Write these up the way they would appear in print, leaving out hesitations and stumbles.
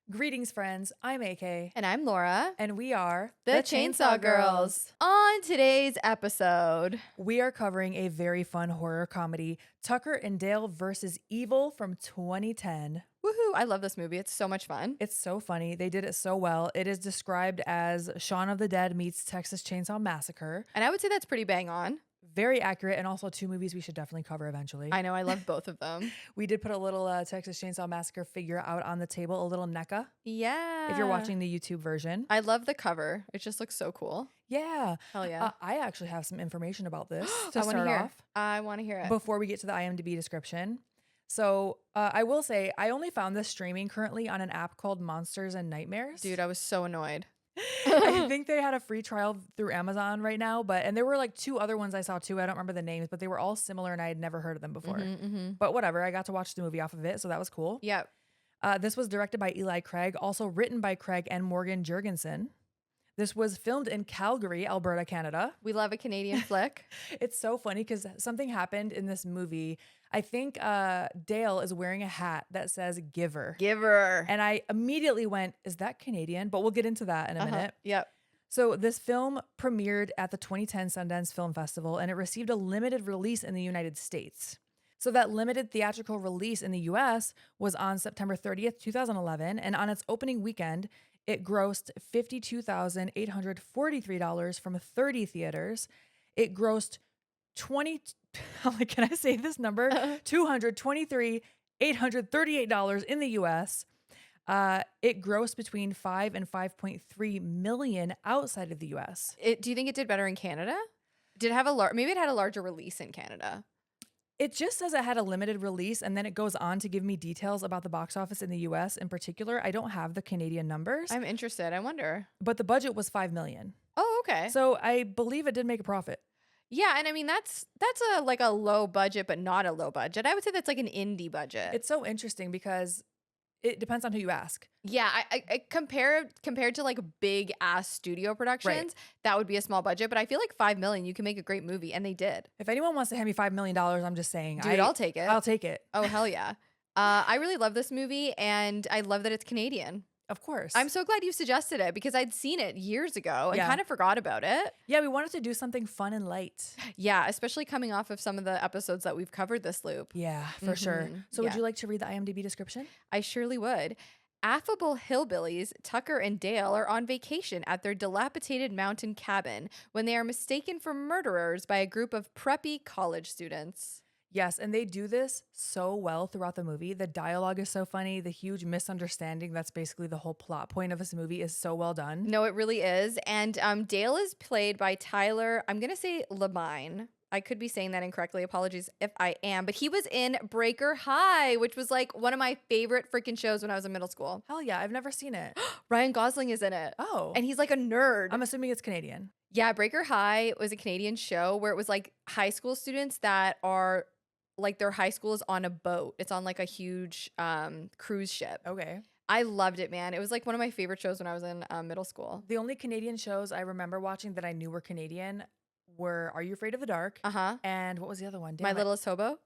Greetings, friends. I'm AK. And I'm Laura. And we are The Chainsaw Girls. On today's episode, we are covering a very fun horror comedy, Tucker and Dale versus Evil from 2010. woohoo, I love this movie. It's so much fun. It's so funny. They did it so well. It is described as Shaun of the Dead meets Texas Chainsaw Massacre. And I would say that's pretty bang on. Very accurate, and also two movies we should definitely cover eventually. I know, I love both of them. We did put a little Texas Chainsaw Massacre figure out on the table, a little NECA, Yeah. if you're watching the YouTube version. I love the cover. It just looks so cool. Yeah. Hell yeah. I actually have some information about this to I want to start hear. off. I want to hear it. Before we get to the IMDb description. So I will say I only found this streaming currently on an app called Monsters and Nightmares. Dude, I was so annoyed. I think they had a free trial through Amazon right now, and there were like two other ones I saw too. I don't remember the names, but they were all similar and I had never heard of them before. But whatever, I got to watch the movie off of it, so that was cool. Yep. This was directed by Eli Craig, also written by Craig and Morgan Jurgensen. This was filmed in Calgary, Alberta, Canada. We love a Canadian flick. It's so funny because something happened in this movie. I think Dale is wearing a hat that says Giver. Giver. And I immediately went, is that Canadian? But we'll get into that in a minute. Yep. So this film premiered at the 2010 Sundance Film Festival, and it received a limited release in the United States. So that limited theatrical release in the US was on September 30th, 2011. And on its opening weekend, it grossed $52,843 from 30 theaters. It grossed can I say this number? $223,838 in the US. It grossed between 5 and 5.3 million outside of the US. Do you think it did better in Canada? Did it have maybe it had a larger release in Canada? It just says it had a limited release, and then it goes on to give me details about the box office in the US in particular. I don't have the Canadian numbers. I'm interested. I wonder. But the budget was $5 million. Oh, okay. So I believe it did make a profit. Yeah, and I mean that's a like a low budget, but not a low budget. I would say that's like an indie budget. It's so interesting because it depends on who you ask. Yeah, I compared to like big ass studio productions, that would be a small budget. But I feel like $5 million, you can make a great movie, and they did. If anyone wants to hand me $5 million, I'm just saying, dude, I'll take it. I'll take it. Oh hell yeah! I really love this movie, and I love that it's Canadian. Of course. I'm so glad you suggested it because I'd seen it years ago and kind of forgot about it. Yeah, we wanted to do something fun and light. Yeah, especially coming off of some of the episodes that we've covered this loop. Yeah, for sure. So would you like to read the IMDb description? I surely would. Affable hillbillies, Tucker and Dale, are on vacation at their dilapidated mountain cabin when they are mistaken for murderers by a group of preppy college students. Yes, and they do this so well throughout the movie. The dialogue is so funny. The huge misunderstanding, that's basically the whole plot point of this movie, is so well done. No, it really is. And Dale is played by Tyler, I'm going to say Labine. I could be saying that incorrectly. Apologies if I am. But he was in Breaker High, which was like one of my favorite freaking shows when I was in middle school. Hell yeah, I've never seen it. Ryan Gosling is in it. Oh. And he's like a nerd. I'm assuming it's Canadian. Yeah, Breaker High was a Canadian show where it was like high school students that are like their high school is on a boat. It's on like a huge cruise ship. Okay. I loved it, man. It was like one of my favorite shows when I was in middle school. The only Canadian shows I remember watching that I knew were Canadian were Are You Afraid of the Dark? Uh-huh. And what was the other one? My Littlest Hobo?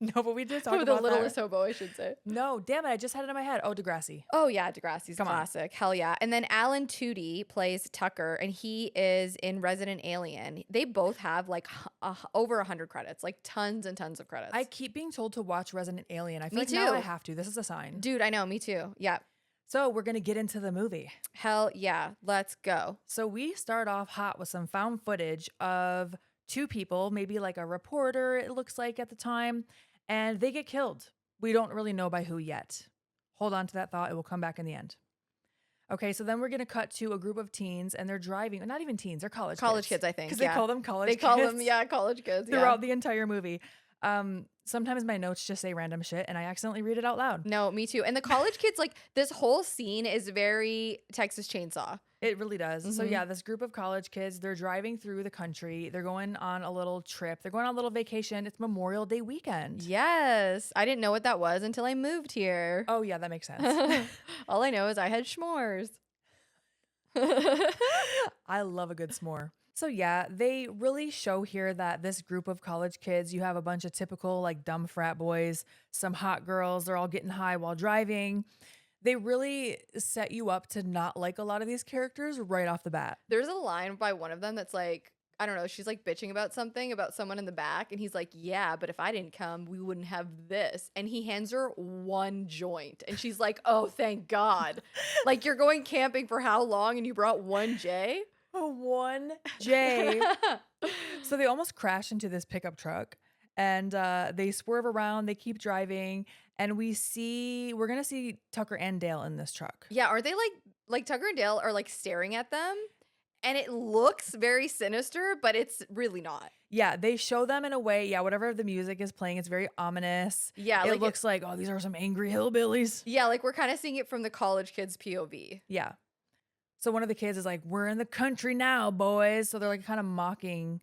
No, but we did talk the about Littlest that. Hobo, I should say. No, damn it. I just had it in my head. Oh, Degrassi. Oh, yeah. Degrassi's Come on. classic. Hell yeah. And then Alan Tudyk plays Tucker, and he is in Resident Alien. They both have like over 100 credits, like tons and tons of credits. I keep being told to watch Resident Alien. I feel Me like now too. I have to. This is a sign. Dude, I know. Me too. Yeah. So we're going to get into the movie. Hell yeah. Let's go. So we start off hot with some found footage of two people, maybe like a reporter, it looks like at the time, and they get killed. We don't really know by who yet. Hold on to that thought. It will come back in the end. Okay, so then we're going to cut to a group of teens, and they're driving. Not even teens, they're college kids, I think. Because they call them college kids. They call them, college kids. Throughout the entire movie. Sometimes my notes just say random shit, and I accidentally read it out loud. No, me too. And the college kids, like this whole scene is very Texas Chainsaw. It really does. So yeah, this group of college kids, they're driving through the country. They're going on a little trip. They're going on a little vacation. It's Memorial Day weekend. Yes. I didn't know what that was until I moved here. Oh yeah, that makes sense. All I know is I had s'mores. I love a good s'more. So yeah, they really show here that this group of college kids, you have a bunch of typical like dumb frat boys, some hot girls, they're all getting high while driving. They really set you up to not like a lot of these characters right off the bat. There's a line by one of them that's like, I don't know, she's like bitching about something about someone in the back, and he's like, yeah, but if I didn't come, we wouldn't have this. And he hands her one joint, and she's like, oh, thank God. Like, you're going camping for how long, and you brought one J? One J. So they almost crash into this pickup truck, and they swerve around. They keep driving, and we're gonna see Tucker and Dale in this truck. Yeah, are they like Tucker and Dale are like staring at them? And it looks very sinister, but it's really not. Yeah, they show them in a way. Yeah, whatever the music is playing, it's very ominous. Yeah, it like looks like, oh, these are some angry hillbillies. Yeah, like we're kind of seeing it from the college kids' POV. Yeah. So one of the kids is like, we're in the country now, boys. So they're like kind of mocking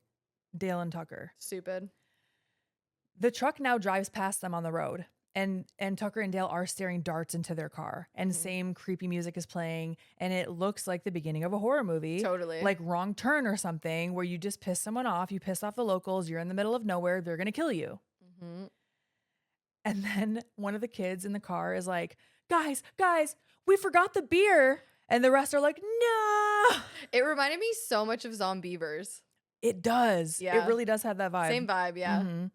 Dale and Tucker. Stupid. The truck now drives past them on the road. And Tucker and Dale are staring darts into their car. And same creepy music is playing. And it looks like the beginning of a horror movie. Totally. Like Wrong Turn or something, where you just piss someone off. You piss off the locals. You're in the middle of nowhere. They're going to kill you. Mm-hmm. And then one of the kids in the car is like, guys, we forgot the beer. And the rest are like, no. It reminded me so much of Zombievers. It does. Yeah. It really does have that vibe. Same vibe, yeah. Mm-hmm.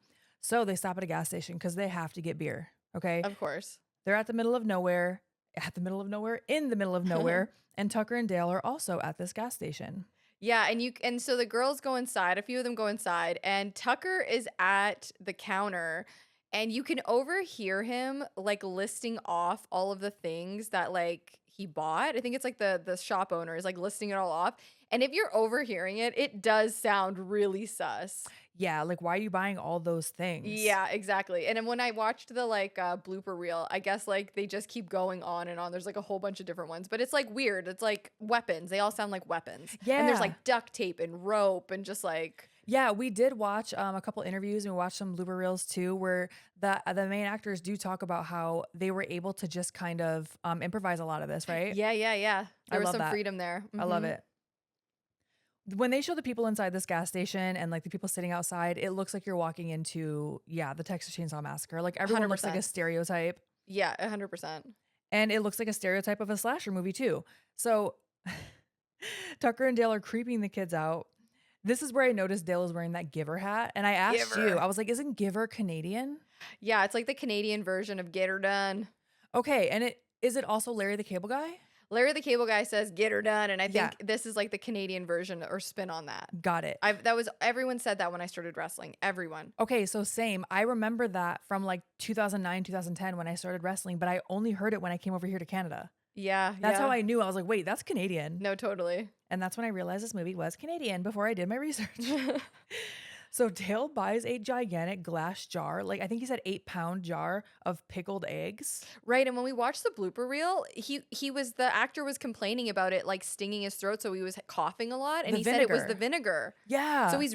So they stop at a gas station because they have to get beer. Okay. Of course. They're at the middle of nowhere, in the middle of nowhere. And Tucker and Dale are also at this gas station. Yeah, and so the girls go inside, a few of them go inside, and Tucker is at the counter, and you can overhear him like listing off all of the things that like he bought. I think it's like the shop owner is like listing it all off. And if you're overhearing it, it does sound really sus. Yeah, like why are you buying all those things? Yeah, exactly. And then when I watched the like blooper reel, I guess like they just keep going on and on. There's like a whole bunch of different ones, but it's like weird. It's like weapons. They all sound like weapons. Yeah. And there's like duct tape and rope and just like. Yeah, we did watch a couple interviews and we watched some blooper reels too, where the main actors do talk about how they were able to just kind of improvise a lot of this, right? Yeah. There was love some that. freedom there. I love Mhm. it. When they show the people inside this gas station and like the people sitting outside, it looks like you're walking into, the Texas Chainsaw Massacre. Like everyone looks like a 100%. stereotype. Yeah, 100%. And it looks like a stereotype of a slasher movie too. So Tucker and Dale are creeping the kids out. This is where I noticed Dale is wearing that Giver hat. And I asked you, Giver. I was like, isn't Giver Canadian? Yeah, it's like the Canadian version of Get Her Done. Okay. And is it also Larry the Cable Guy? Larry the Cable Guy says Get Her Done, and I think Yeah. this is like the Canadian version or spin on that. Got it. Everyone said that when I started wrestling. Everyone. Okay, so same. I remember that from like 2009, 2010 when I started wrestling, but I only heard it when I came over here to Canada. Yeah. That's how I knew. I was like, wait, that's Canadian. No, totally. And that's when I realized this movie was Canadian before I did my research. So Dale buys a gigantic glass jar, like I think he said 8-pound jar of pickled eggs. Right, and when we watched the blooper reel, the actor was complaining about it like stinging his throat, so he was coughing a lot, and The he said it was vinegar. the vinegar. Yeah. So he's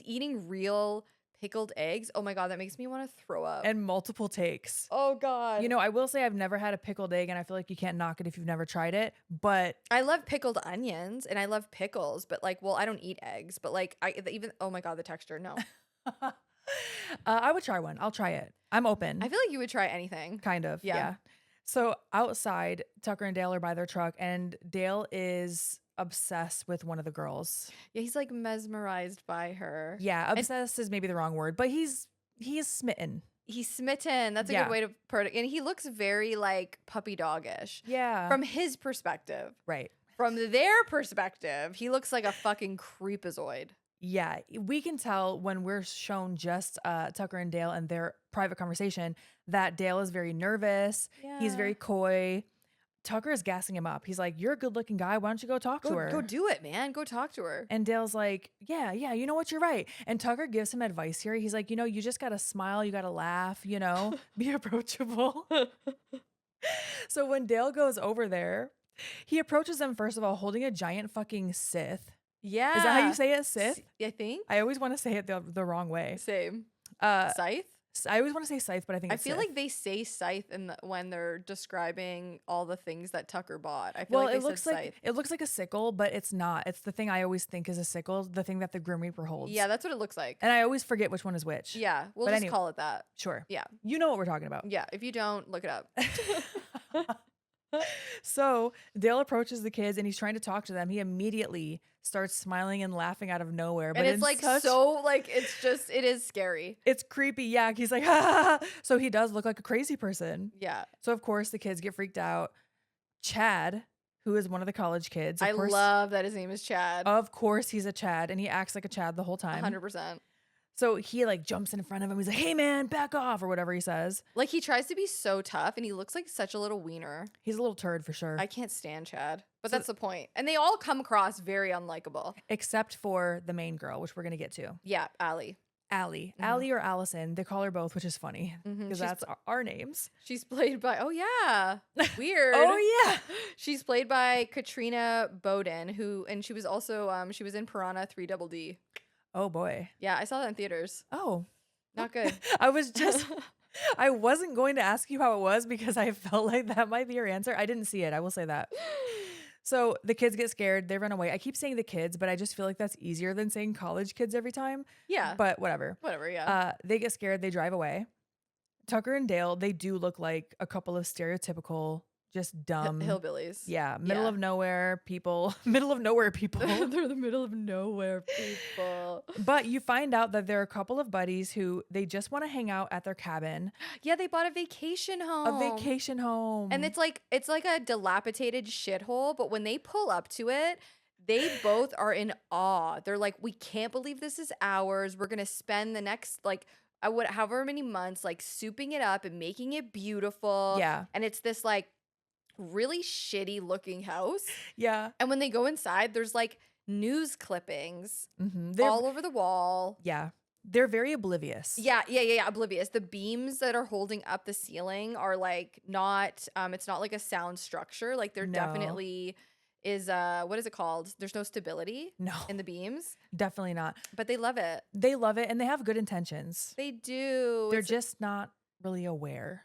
eating real pickled eggs. Oh my God, that makes me want to throw up. And multiple takes. Oh God. You know, I will say I've never had a pickled egg, and I feel like you can't knock it if you've never tried it. But I love pickled onions and I love pickles, but like, well, I don't eat eggs, but like oh my God, the texture, no. I would try one. I'll try it. I'm open. I feel like you would try anything. Kind of. Yeah. Yeah. So outside, Tucker and Dale are by their truck, and Dale is obsessed with one of the girls. Yeah, he's like mesmerized by her. Yeah, obsessed is maybe the wrong word, but he's smitten. He's smitten. That's a Yeah. good way to put it. And he looks very like puppy doggish. Yeah. From his perspective. Right. From their perspective, he looks like a fucking creepazoid. Yeah, we can tell when we're shown just Tucker and Dale and their private conversation that Dale is very nervous. He's Yeah. very coy. Tucker is gassing him up. He's like, "You're a good-looking guy. Why don't you go talk to her?" Go do it, man. Go talk to her. And Dale's like, yeah, you know what? You're right. And Tucker gives him advice here. He's like, you just got to smile. You got to laugh, be approachable. So when Dale goes over there, he approaches them, first of all, holding a giant fucking Sith. Yeah. Is that how you say it? Sith? I think. I always want to say it the wrong way. Same. Uh, Scythe? I always want to say scythe, but I think I it's feel Sith. like they say scythe when they're describing all the things that Tucker bought. I feel Well, like it they looks said like scythe. it looks like a sickle, but it's not. It's the thing I always think is a sickle, the thing that the Grim Reaper holds. Yeah, that's what it looks like. And I always forget which one is which. Yeah, we'll But just anyway. call it that. Sure. Yeah. You know what we're talking about. Yeah, if you don't, look it up. So Dale approaches the kids and he's trying to talk to them. He immediately starts smiling and laughing out of nowhere, And but it's in like such so like it is scary. it's creepy. Yeah, he's like, ha, ha, ha. So he does look like a crazy person. Yeah. So of course the kids get freaked out. Chad, who is one of the college kids, I love that his name is Chad. of course he's a Chad, and he acts like a Chad the whole time. 100%. So he like jumps in front of him. He's like, "Hey man, back off," or whatever he says. Like he tries to be so tough and he looks like such a little wiener. He's a little turd for sure. I can't stand Chad. But So- that's the point. And they all come across very unlikable. Except for the main girl, which we're gonna get to. Yeah, Allie. Allie. Mhm. Allie or Allison. They call her both, which is funny Mhm. because She's that's our names. She's played by oh yeah. Weird. Oh yeah. She's played by Katrina Bowden, and she was also she was in Piranha 3 Double D. Oh boy. Yeah, I saw that in theaters. Oh. Not good. I was just I wasn't going to ask you how it was because I felt like that might be your answer. I didn't see it. I will say that. So the kids get scared. They run away. I keep saying the kids, but I just feel like that's easier than saying college kids every time. Yeah. But whatever. Whatever, yeah. They get scared. They drive away. Tucker and Dale, they do look like a couple of stereotypical, just dumb. Hillbillies. Yeah. Middle Yeah. of nowhere people. Middle of nowhere people. They're the middle of nowhere people. But you find out that there are a couple of buddies who they just want to hang out at their cabin, Yeah, they bought a vacation home. a vacation home. And it's like a dilapidated shithole, but when they pull up to it, they both are in awe. They're like, we can't believe this is ours. We're gonna spend the next like however many months like souping it up and making it beautiful. Yeah. And it's this like really shitty looking house. Yeah. And when they go inside, there's like news clippings They're, all over the wall. yeah. They're very oblivious. Yeah, oblivious. The beams that are holding up the ceiling are like not it's not like a sound structure. Like there No. definitely is what is it called? There's no stability No, in the beams, definitely not. but they love it. They love it and they have good intentions. They do. They're It's- just not really aware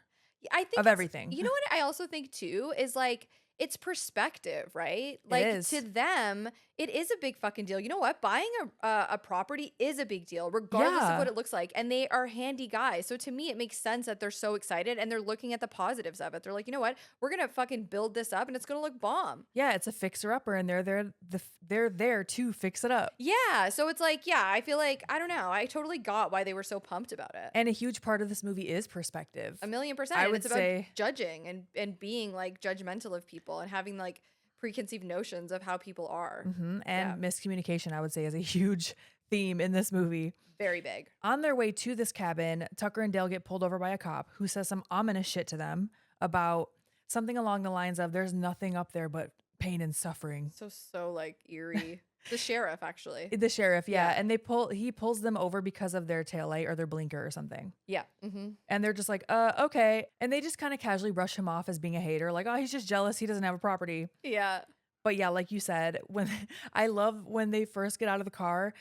I think of it's- everything. You know what I also think too is like it's perspective, right? Like is. to them, it is a big fucking deal. You know what? Buying a property is a big deal, regardless of Yeah. what it looks like. And they are handy guys. So to me, it makes sense that they're so excited and they're looking at the positives of it. They're like, you know what? We're gonna fucking build this up and it's gonna look bomb. Yeah, it's a fixer upper and they're there to fix it up. Yeah. So it's like, yeah, I feel like I don't know. I totally got why they were so pumped about it. And a huge part of this movie is perspective. 1,000,000%. I And would it's about say- judging and being like judgmental of people and having like preconceived notions of how people are. And Yeah. miscommunication, I would say, is a huge theme in this movie. Very big. On their way to this cabin, Tucker and Dale get pulled over by a cop who says some ominous shit to them about something along the lines of there's nothing up there but pain and suffering. So like eerie. The sheriff, actually. The sheriff, yeah. Yeah. And he pulls them over because of their taillight or their blinker or something. Yeah. Mm-hmm. And they're just like, okay. And they just kind of casually brush him off as being a hater, like, oh, he's just jealous. He doesn't have a property. Yeah. But yeah, like you said, when I love when they first get out of the car,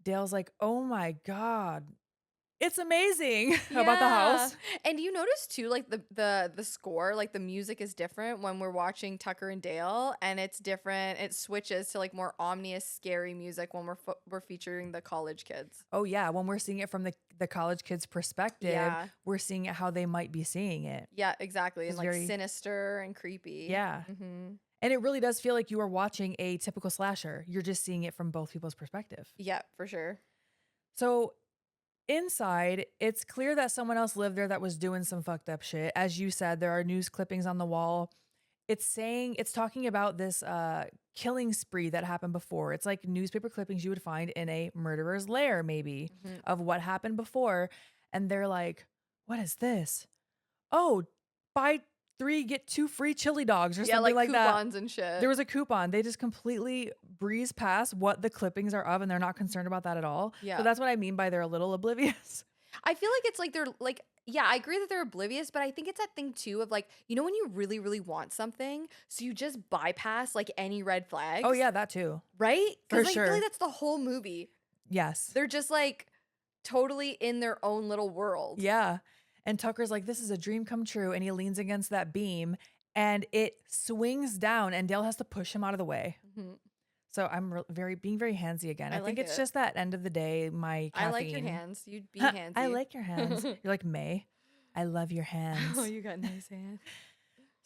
Dale's like, oh my God, it's amazing about the house. Yeah. And you notice too, like the score, like the music is different when we're watching Tucker and Dale, and it's different. It switches to like more ominous, scary music when we're featuring the college kids. Oh yeah, when we're seeing it from the college kids' perspective, Yeah. we're seeing it how they might be seeing it. Yeah, exactly. And It's like very- sinister and creepy. Yeah. Mm-hmm. And it really does feel like you are watching a typical slasher. You're just seeing it from both people's perspective. Yeah, for sure. So inside, it's clear that someone else lived there that was doing some fucked up shit. As you said, there are news clippings on the wall. It's talking about this killing spree that happened before. It's like newspaper clippings you would find in a murderer's lair, maybe, Mhm. of what happened before. And they're like, what is this? Oh, buy 3, get 2 free chili dogs or Yeah, something like that. coupons and shit. There was a coupon. They just completely breeze past what the clippings are of, and they're not concerned about that at all. Yeah. So that's what I mean by they're a little oblivious. I feel like it's like they're like, yeah, I agree that they're oblivious, but I think it's that thing too of like, you know, when you really, really want something, so you just bypass like any red flags. Oh yeah, that too. Right? For Because like, sure. really, that's the whole movie. Yes. They're just like totally in their own little world. Yeah. And Tucker's like, this is a dream come true. And he leans against that beam and it swings down and Dale has to push him out of the way. Mhm. So I'm being very handsy again. I I think like it's it. just that end of the day, my caffeine. I like your hands. You'd be handsy. I like your hands. You're like, May, I love your hands. Oh, you got nice hands.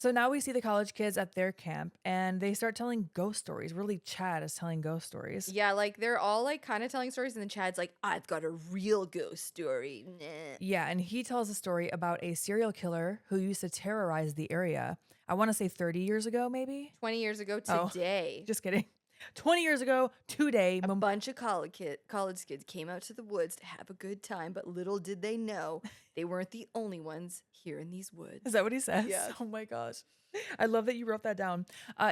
So now we see the college kids at their camp and they start telling ghost stories. Really, Chad is telling ghost stories. Yeah, like they're all like kind of telling stories, and then Chad's like, I've got a real ghost story. Nah. Yeah, and he tells a story about a serial killer who used to terrorize the area. I want to say 30 years ago, maybe? 20 years ago Oh, today, just kidding. 20 years ago, today. a bunch of college kids came out to the woods to have a good time, but little did they know they weren't the only ones here in these woods. Is that what he says? Yes. Oh my gosh. I love that you wrote that down.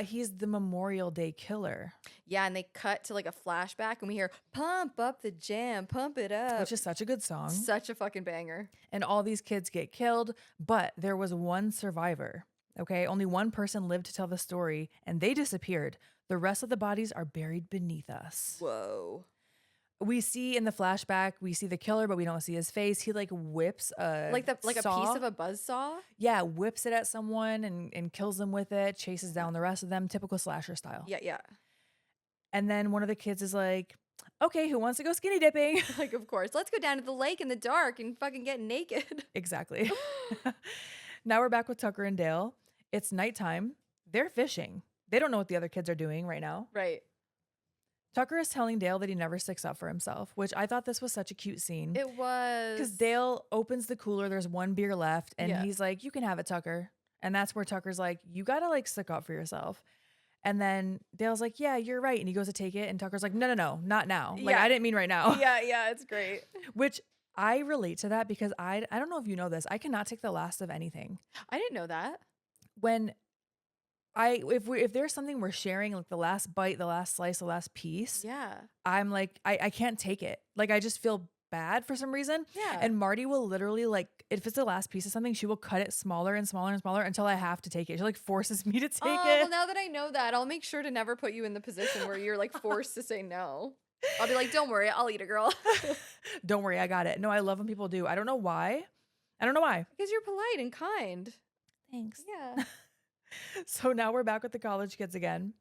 He's the Memorial Day killer, Yeah, and they cut to like a flashback, and we hear "Pump up the jam, pump it up," which is such a good song. such a fucking banger. And all these kids get killed, but there was one survivor. Okay, only one person lived to tell the story, and they disappeared. The rest of the bodies are buried beneath us. Whoa. We see in the flashback, we see the killer, but we don't see his face. He like whips a Like a piece saw. of a buzzsaw. Yeah, whips it at someone and kills them with it, chases down the rest of them, typical slasher style. Yeah, yeah. And then one of the kids is like, okay, who wants to go skinny dipping? Like, of course. Let's go down to the lake in the dark and fucking get naked. Exactly. Now we're back with Tucker and Dale. It's nighttime. They're fishing. They don't know what the other kids are doing right now. Right. Tucker is telling Dale that he never sticks up for himself, which I thought this was such a cute scene. It was. Because Dale opens the cooler, there's one beer left, and Yeah. he's like, you can have it, Tucker. And that's where Tucker's like, you gotta like stick up for yourself. And then Dale's like, yeah, you're right. And he goes to take it, and Tucker's like, no, not now. Like, Yeah. I didn't mean right now. Yeah, it's great. Which I relate to that because I don't know if you know this. I cannot take the last of anything. I didn't know that. When if there's something we're sharing, like the last bite, the last slice, the last piece, Yeah. I'm like, I can't take it. Like I just feel bad for some reason. Yeah. And Marty will literally like, if it's the last piece of something, she will cut it smaller and smaller and smaller until I have to take it. She like forces me to take Oh, it. well, now that I know that, I'll make sure to never put you in the position where you're like forced to say no. I'll be like, don't worry, I'll eat it, girl. Don't worry, I got it. No, I love when people do. I don't know why. Because you're polite and kind. Thanks. Yeah. So now we're back with the college kids again.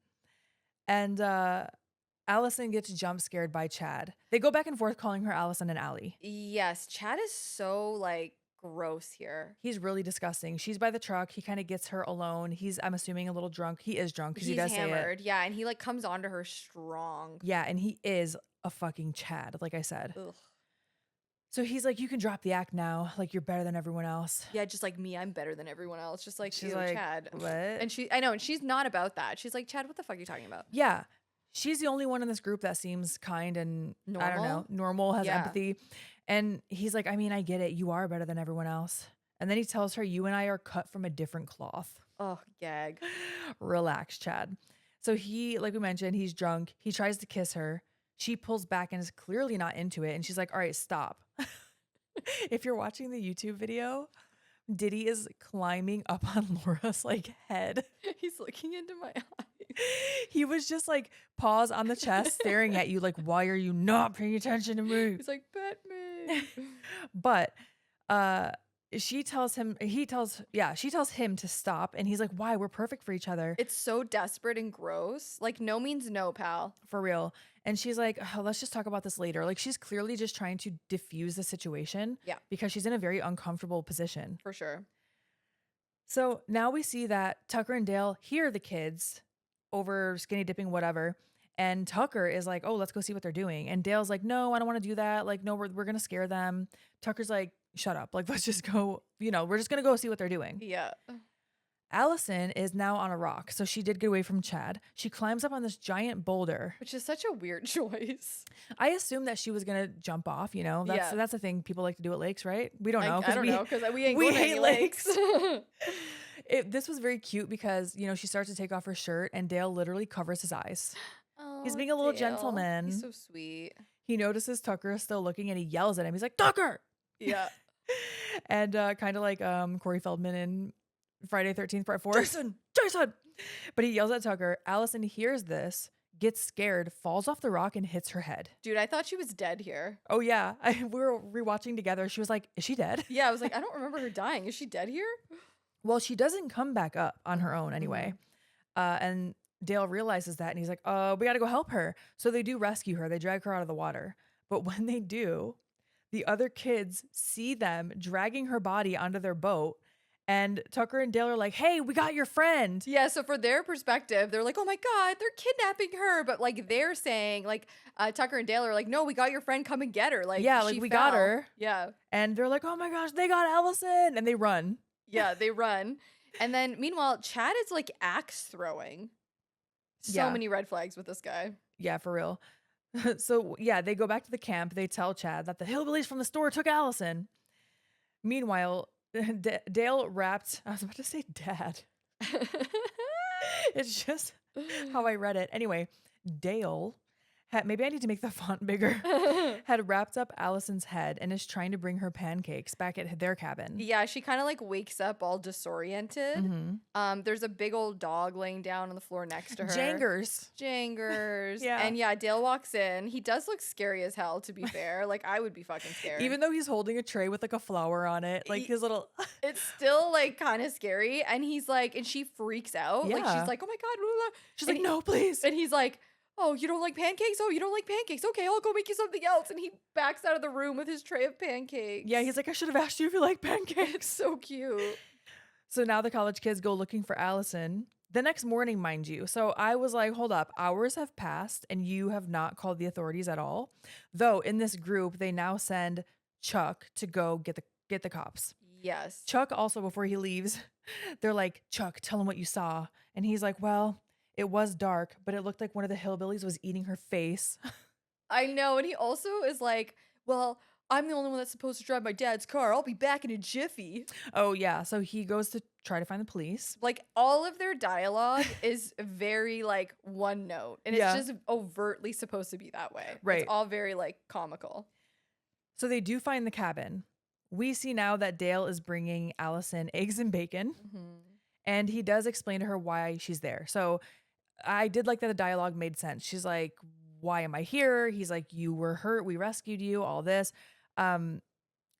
And Allison gets jump scared by Chad. They go back and forth calling her Allison and Allie. Yes, Chad is so like gross here. He's really disgusting. She's by the truck. He kind of gets her alone. He's, I'm assuming, a little drunk. He is drunk because he He's does say it. hammered. Yeah, and he like comes onto her strong. Yeah, and he is a fucking Chad, like I said. Ugh. So he's like, you can drop the act now. Like, you're better than everyone else. Yeah, just like me, I'm better than everyone else. Just like She's you, like, Chad. what? And I know, and she's not about that. She's like, Chad, what the fuck are you talking about? Yeah. She's the only one in this group that seems kind and, I don't know, normal, has Yeah. empathy. And he's like, I mean, I get it. You are better than everyone else. And then he tells her, you and I are cut from a different cloth. Oh, gag. Relax, Chad. So he, like we mentioned, he's drunk. He tries to kiss her. She pulls back and is clearly not into it. And she's like, all right, stop. If you're watching the YouTube video, Diddy is climbing up on Laura's like head. He's looking into my eyes. He was just like paws on the chest staring at you like, why are you not paying attention to me? He's like, pet me. But she tells him to stop, and he's like, why? We're perfect for each other. It's so desperate and gross. Like, no means no, pal. For real. And she's like, oh, let's just talk about this later. Like, she's clearly just trying to diffuse the situation. Yeah. Because she's in a very uncomfortable position. For sure. So now we see that Tucker and Dale hear the kids over skinny dipping, whatever. And Tucker is like, oh, let's go see what they're doing. And Dale's like, no, I don't want to do that. Like, no, we're going to scare them. Tucker's like, shut up. Like, let's just go, we're just going to go see what they're doing. Yeah. Allison is now on a rock. So she did get away from Chad. She climbs up on this giant boulder. Which is such a weird choice. I assumed that she was going to jump off, That's a thing people like to do at lakes, right? We don't know. I don't know because we ain't we going to hate any lakes. lakes. This was very cute because, she starts to take off her shirt and Dale literally covers his eyes. Oh, He's being a little Dale. gentleman. He's so sweet. He notices Tucker is still looking and he yells at him. He's like, Tucker! Yeah. And kind of like Corey Feldman in Friday 13th Part 4. Jason! But he yells at Tucker. Allison hears this, gets scared, falls off the rock and hits her head. Dude, I thought she was dead here. Oh yeah. We were rewatching together. She was like, is she dead? Yeah, I was like, I don't remember her dying. Is she dead here? Well, she doesn't come back up on her own anyway. And Dale realizes that and he's like, we got to go help her. So they do rescue her. They drag her out of the water. But when they do, the other kids see them dragging her body onto their boat And Tucker and Dale are like, hey, we got your friend. Yeah, so for their perspective, they're like, "Oh my god, they're kidnapping her." But like they're saying, like Tucker and Dale are like, "No, we got your friend. Come and get her." Like Yeah, like she we got fell. her. Yeah, And they're like, oh my gosh, they got Allison. And they run. yeah, they run. And then meanwhile, Chad is like axe throwing. So Yeah. many red flags with this guy. Yeah, for real. So yeah, they go back to the camp. They tell Chad that the hillbillies from the store took Allison. Meanwhile, Dale wrapped, I was about to say dad. It's just how I read it. Anyway, Dale had, maybe I need to make the font bigger, had wrapped up Allison's head and is trying to bring her pancakes back at their cabin. Yeah, she kind of like wakes up all disoriented. Mhm. There's a big old dog laying down on the floor next to her. Jangers. Jangers. Yeah. And yeah, Dale walks in. He does look scary as hell, to be fair. Like, I would be fucking scared. Even though he's holding a tray with like a flower on it, like his little. It's still like kind of scary. And he's like, and she freaks out. Like, Yeah. she's like, oh my God. Blah, blah. She's And like, no, please. And he's like, oh, you don't like pancakes? Oh, you don't like pancakes? Okay, I'll go make you something else. And he backs out of the room with his tray of pancakes. Yeah, he's like, I should have asked you if you like pancakes. It's so cute. So now the college kids go looking for Allison. The next morning, mind you. So I was like, hold up, hours have passed and you have not called the authorities at all. Though in this group, they now send Chuck to go get the cops. Yes. Chuck also, before he leaves, they're like, Chuck, tell him what you saw. And he's like, well, it was dark, but it looked like one of the hillbillies was eating her face. I know. And he also is like, well, I'm the only one that's supposed to drive my dad's car. I'll be back in a jiffy. Oh, yeah. So he goes to try to find the police. Like, all of their dialogue is very, like, one note. And Yeah. it's just overtly supposed to be that way. Right. It's all very, like, comical. So they do find the cabin. We see now that Dale is bringing Allison eggs and bacon. And he does explain to her why she's there. So I did like that the dialogue made sense. She's like, why am I here? He's like, you were hurt. We rescued you, all this.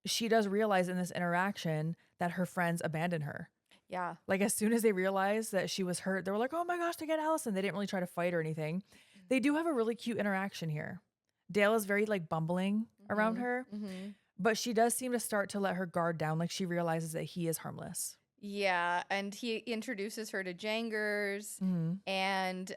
She does realize in this interaction that her friends abandoned her. Yeah. Like as soon as they realized that she was hurt, they were like, oh my gosh, to get Allison. They didn't really try to fight or anything. They do have a really cute interaction here. Dale is very like bumbling around her, but she does seem to start to let her guard down. Like she realizes that he is harmless. Yeah. And he introduces her to Jangers. And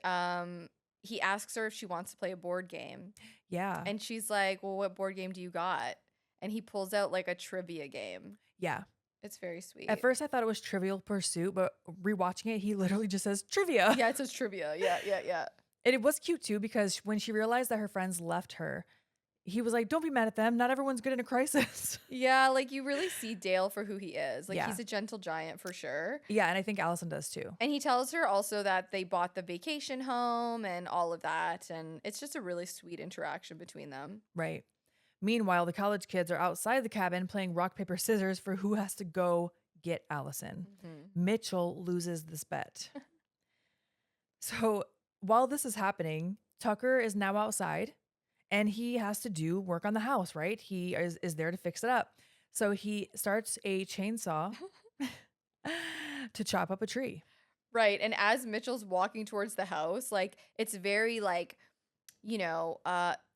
he asks her if she wants to play a board game. Yeah. And she's like, well, what board game do you got? And he pulls out like a trivia game. Yeah. It's very sweet. At first I thought it was Trivial Pursuit, but rewatching it, he literally just says trivia. Yeah, it says trivia. Yeah. And it was cute too, because when she realized that her friends left her, he was like, don't be mad at them. Not everyone's good in a crisis. Yeah, like you really see Dale for who he is. Like Yeah. he's a gentle giant for sure. Yeah, and I think Allison does too. And he tells her also that they bought the vacation home and all of that. And it's just a really sweet interaction between them. Right. Meanwhile, the college kids are outside the cabin playing rock, paper, scissors for who has to go get Allison. Mitchell loses this bet. So while this is happening, Tucker is now outside and he has to do work on the house, right? He is there to fix it up. So he starts a chainsaw to chop up a tree. Right. And as Mitchell's walking towards the house, like it's very like, you know,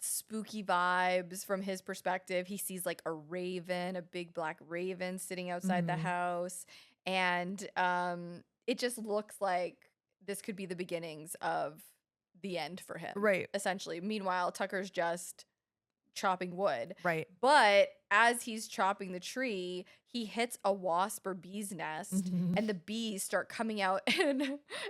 spooky vibes from his perspective. He sees like a raven, a big black raven sitting outside the house. And it just looks like this could be the beginnings of the end for him. Right. Essentially. Meanwhile, Tucker's just chopping wood. Right. But as he's chopping the tree, he hits a wasp or bee's nest and the bees start coming out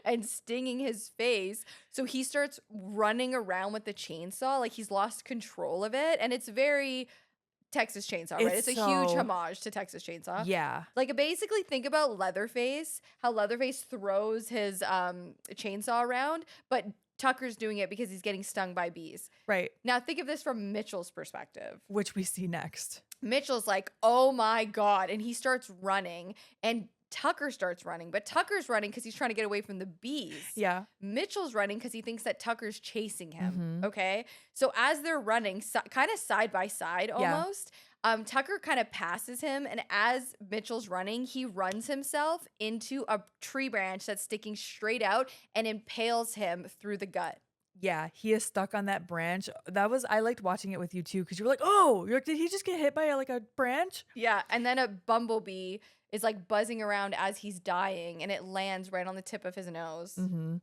and stinging his face. So he starts running around with the chainsaw like he's lost control of it. And it's very Texas Chainsaw, right? It's a huge homage to Texas Chainsaw. Yeah. Like basically think about Leatherface, how Leatherface throws his chainsaw around, but Tucker's doing it because he's getting stung by bees. Right. Now think of this from Mitchell's perspective. Which we see next. Mitchell's like, oh my God. And he starts running and Tucker starts running, but Tucker's running because he's trying to get away from the bees. Yeah. Mitchell's running because he thinks that Tucker's chasing him. Okay. So as they're running, kind of side by side almost, Tucker kind of passes him. And as Mitchell's running, he runs himself into a tree branch that's sticking straight out and impales him through the gut. Yeah, he is stuck on that branch. I liked watching it with you too, because you were like, oh, you're like, did he just get hit by like a branch? Yeah, and then a bumblebee is like buzzing around as he's dying, and it lands right on the tip of his nose. Mm-hmm.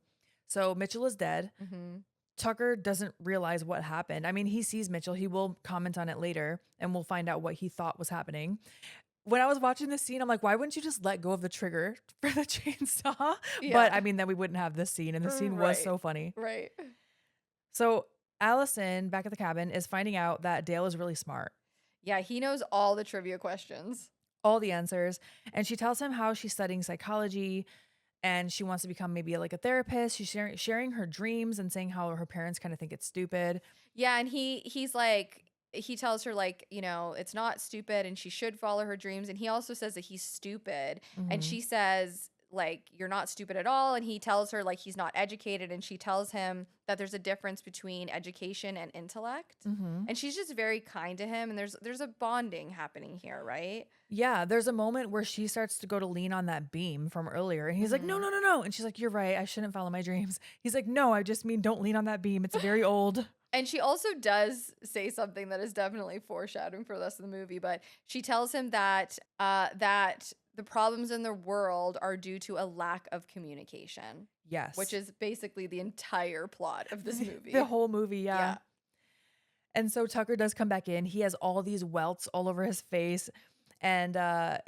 So Mitchell is dead. Mm-hmm. Tucker doesn't realize what happened. I mean, he sees Mitchell. He will comment on it later, and we'll find out what he thought was happening. When I was watching this scene, I'm like, why wouldn't you just let go of the trigger for the chainsaw? Yeah. But I mean, then we wouldn't have this scene, and the scene was Right. so funny. Right. So Allison, back at the cabin, is finding out that Dale is really smart. Yeah, he knows all the trivia questions. All the answers. And she tells him how she's studying psychology and she wants to become maybe like a therapist. She's sharing her dreams and saying how her parents kind of think it's stupid. Yeah, and he's like, he tells her like, you know, it's not stupid and she should follow her dreams. And he also says that he's stupid. And Mhm. she says like, you're not stupid at all. And he tells her like he's not educated. And she tells him that there's a difference between education and intellect. Mhm. And she's just very kind to him. And there's a bonding happening here, right? Yeah, there's a moment where she starts to go to lean on that beam from earlier and he's like, "No, Mhm. no, no, no." And she's like, "You're right. I shouldn't follow my dreams." He's like, "No, I just mean don't lean on that beam. It's very old." And she also does say something that is definitely foreshadowing for the rest of the movie, but she tells him that that the problems in the world are due to a lack of communication, Yes. which is basically the entire plot of this movie. the whole movie, yeah. Yeah. And so Tucker does come back in. He has all these welts all over his face. And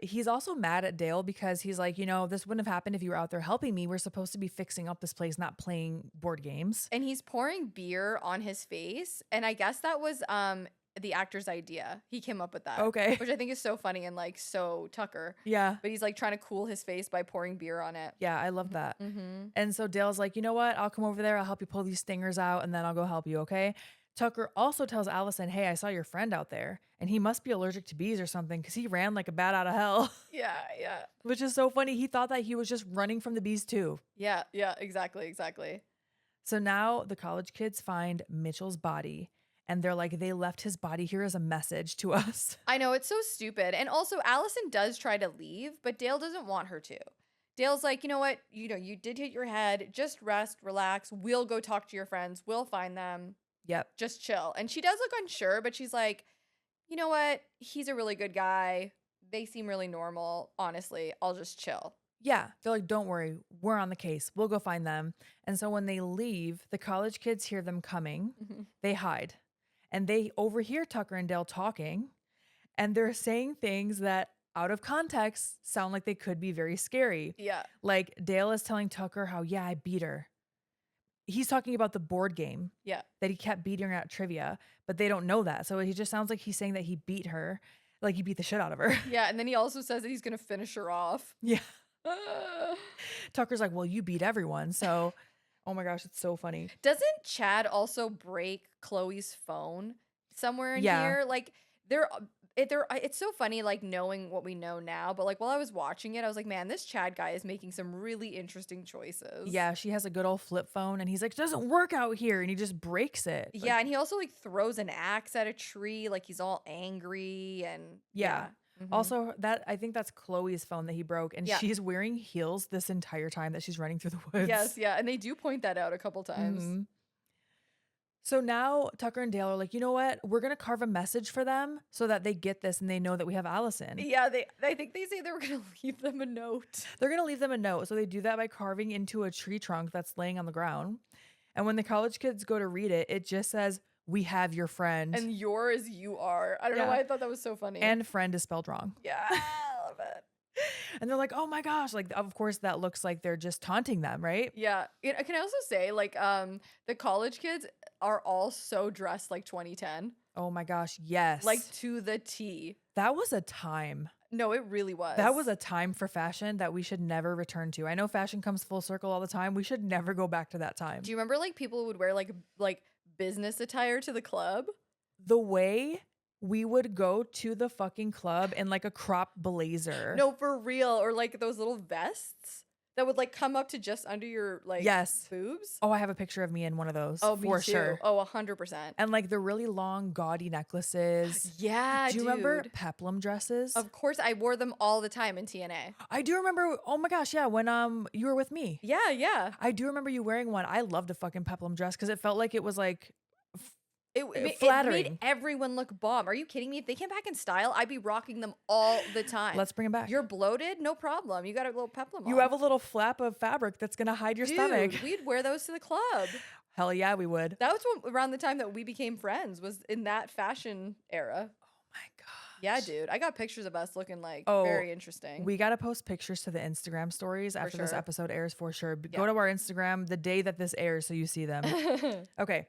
he's also mad at Dale because he's like, you know, this wouldn't have happened if you were out there helping me. We're supposed to be fixing up this place, not playing board games. And he's pouring beer on his face, and I guess that was the actor's idea. He came up with that. Okay. Which I think is so funny and like so Tucker. Yeah. But he's like trying to cool his face by pouring beer on it. Yeah, I love that. Mm-hmm. And so Dale's like, you know what? I'll come over there. I'll help you pull these stingers out and then I'll go help you. Okay. Tucker also tells Allison, hey, I saw your friend out there and he must be allergic to bees or something because he ran like a bat out of hell, Yeah, yeah. which is so funny. He thought that he was just running from the bees too. Yeah, exactly, exactly. So now the college kids find Mitchell's body and they're like, they left his body here as a message to us. I know, it's so stupid. And also, Allison does try to leave, but Dale doesn't want her to. Dale's like, you know what? You did hit your head. Just rest, relax. We'll go talk to your friends. We'll find them. Yep. Just chill. And she does look unsure, but she's like, you know what? He's a really good guy. They seem really normal. Honestly, I'll just chill. Yeah. They're like, don't worry. We're on the case. We'll go find them. And so when they leave, the college kids hear them coming. Mhm. They hide. And they overhear Tucker and Dale talking. And they're saying things that, out of context, sound like they could be very scary. Yeah. Like Dale is telling Tucker how, yeah, I beat her. He's talking about the board game. Yeah. That he kept beating her at trivia, but they don't know that. So he just sounds like he's saying that he beat her, like he beat the shit out of her. Yeah. And then he also says that he's going to finish her off. Yeah. Tucker's like, well, you beat everyone. So, oh my gosh, it's so funny. Doesn't Chad also break Chloe's phone somewhere in Yeah. here? Like it's so funny, like knowing what we know now. But like while I was watching it, I was like, man, this Chad guy is making some really interesting choices. Yeah, she has a good old flip phone, and he's like, it doesn't work out here, and he just breaks it. Like, Yeah, and he also like throws an axe at a tree, like he's all angry and Yeah. Mhm. Also, that I think that's Chloe's phone that he broke, and Yeah. she's wearing heels this entire time that she's running through the woods. Yes, yeah, and they do point that out a couple times. Mhm. So now Tucker and Dale are like, you know what? We're gonna carve a message for them so that they get this and they know that we have Allison. Yeah, I think they say they were gonna leave them a note. They're gonna leave them a note. So they do that by carving into a tree trunk that's laying on the ground. And when the college kids go to read it, it just says, "We have your friend." And yours, you are. I don't know Yeah. why I thought that was so funny. And friend is spelled wrong. yeah, I love it. And they're like, oh my gosh. Like, of course, that looks like they're just taunting them, right? Yeah. Can I also say, like, the college kids are all so dressed like 2010, Oh my gosh. Yes. like to the T. that was a time. No, it really was. That was a time for fashion that we should never return to. I know fashion comes full circle all the time. We should never go back to that time. Do you remember like people would wear like business attire to the club? The way we would go to the fucking club in like a crop blazer. No, for real, or like those little vests. that would like come up to just under your like Yes. boobs. Oh, I have a picture of me in one of those. Oh, me for too. sure. Oh, 100%. And like the really long, gaudy necklaces. Yeah, Do you remember dude. peplum dresses? Of course, I wore them all the time in TNA. I do remember. Oh my gosh, yeah, when you were with me. Yeah, yeah. I do remember you wearing one. I loved a fucking peplum dress because it felt like it was like It made flattering. everyone look bomb. Are you kidding me? If they came back in style, I'd be rocking them all the time. Let's bring them back. You're bloated? No problem. You got a little peplum You on. have a little flap of fabric that's gonna hide your stomach. Dude, we'd wear those to the club. Hell yeah, we would. That was around the time that we became friends, was in that fashion era. Oh my god. Yeah, dude. I got pictures of us looking like Oh, very interesting. We gotta post pictures to the Instagram stories after this sure. episode airs for sure. Yeah. Go to our Instagram the day that this airs so you see them. Okay.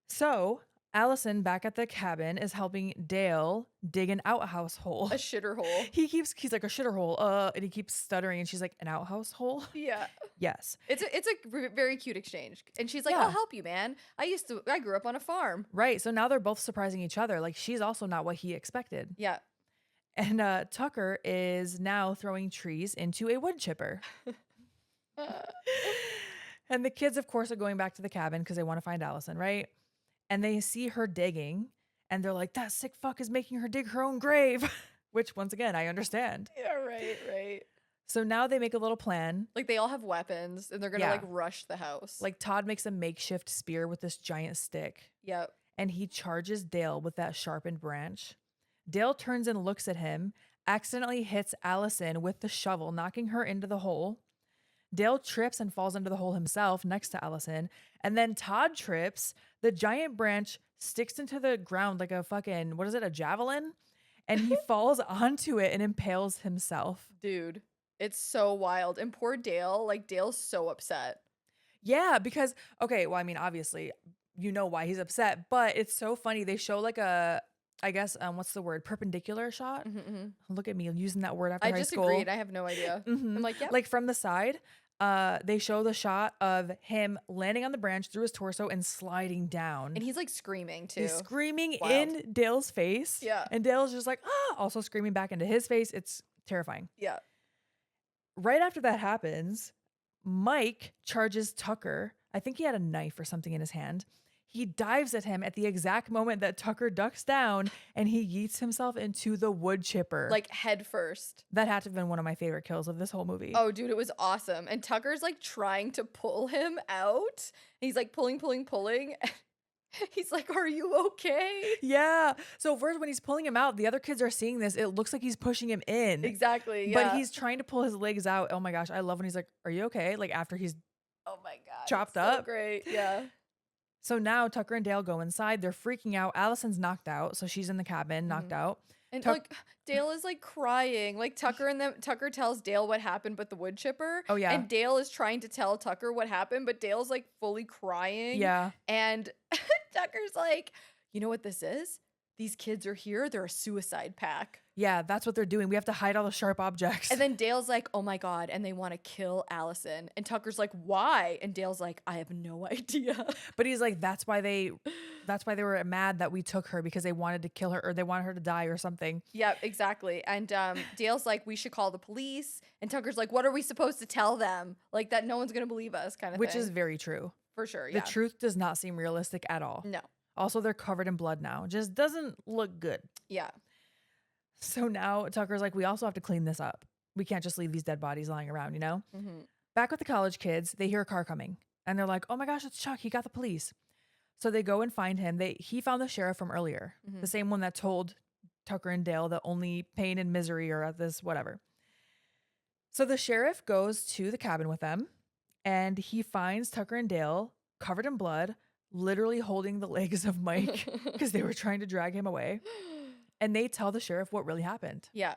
So Allison back at the cabin is helping Dale dig an outhouse hole. A shitter hole. He's like a shitter hole, and he keeps stuttering, and she's like, an outhouse hole? Yeah. Yes. It's a very cute exchange. And she's like, Yeah. I'll help you, man. I grew up on a farm. Right. So now they're both surprising each other. Like she's also not what he expected. Yeah. And Tucker is now throwing trees into a wood chipper. And the kids, of course, are going back to the cabin because they want to find Allison, right? And they see her digging and they're like, that sick fuck is making her dig her own grave, which once again, I understand. Yeah, right. So now they make a little plan. Like they all have weapons and they're going to Yeah. like rush the house. Like Todd makes a makeshift spear with this giant stick yep. and he charges Dale with that sharpened branch. Dale turns and looks at him, accidentally hits Allison with the shovel, knocking her into the hole. Dale trips and falls into the hole himself next to Allison. And then Todd trips. The giant branch sticks into the ground like a fucking, what is it, a javelin? And he falls onto it and impales himself. Dude, it's so wild. And poor Dale, like Dale's so upset. Yeah, because, okay, well, I mean, obviously, you know why he's upset, but it's so funny. They show like a, I guess, what's the word? Perpendicular shot? Look at me using that word after I high just school. agreed. I have no idea. I'm like, yeah. Like from the side, they show the shot of him landing on the branch through his torso and sliding down. And he's like screaming too. He's screaming Wild. in Dale's face. Yeah. And Dale's just like, ah, also screaming back into his face. It's terrifying. Yeah. Right after that happens, Mike charges Tucker. I think he had a knife or something in his hand. He dives at him at the exact moment that Tucker ducks down and he yeets himself into the wood chipper. Like head first. That had to have been one of my favorite kills of this whole movie. Oh, dude, it was awesome. And Tucker's like trying to pull him out. He's like pulling. He's like, are you okay? Yeah. So first when he's pulling him out, the other kids are seeing this. It looks like he's pushing him in. Exactly. Yeah. But he's trying to pull his legs out. Oh my gosh. I love when he's like, are you okay? Like after he's oh my God. chopped it's so up. great. Yeah. So now Tucker and Dale go inside. They're freaking out. Allison's knocked out. So she's in the cabin, knocked out. And like Dale is like crying. Like Tucker tells Dale what happened with the wood chipper. Oh, yeah. And Dale is trying to tell Tucker what happened, but Dale's like fully crying. Yeah. And Tucker's like, you know what this is? These kids are here. They're a suicide pack. Yeah, that's what they're doing. We have to hide all the sharp objects. And then Dale's like, oh my God. And they want to kill Allison. And Tucker's like, why? And Dale's like, I have no idea. But he's like, that's why they were mad that we took her because they wanted to kill her or they wanted her to die or something. Yeah, exactly. And Dale's like, we should call the police. And Tucker's like, what are we supposed to tell them? Like that no one's going to believe us kind of Which thing. is very true. For sure, yeah. The truth does not seem realistic at all. No. Also, they're covered in blood now. Just doesn't look good. Yeah. So now Tucker's like, we also have to clean this up. We can't just leave these dead bodies lying around, you know? Mm-hmm. Back with the college kids, they hear a car coming. And they're like, oh my gosh, it's Chuck. He got the police. So they go and find him. He found the sheriff from earlier. Mm-hmm. The same one that told Tucker and Dale that only pain and misery are at this whatever. So the sheriff goes to the cabin with them. And he finds Tucker and Dale covered in blood, literally holding the legs of Mike because they were trying to drag him away. And they tell the sheriff what really happened. Yeah.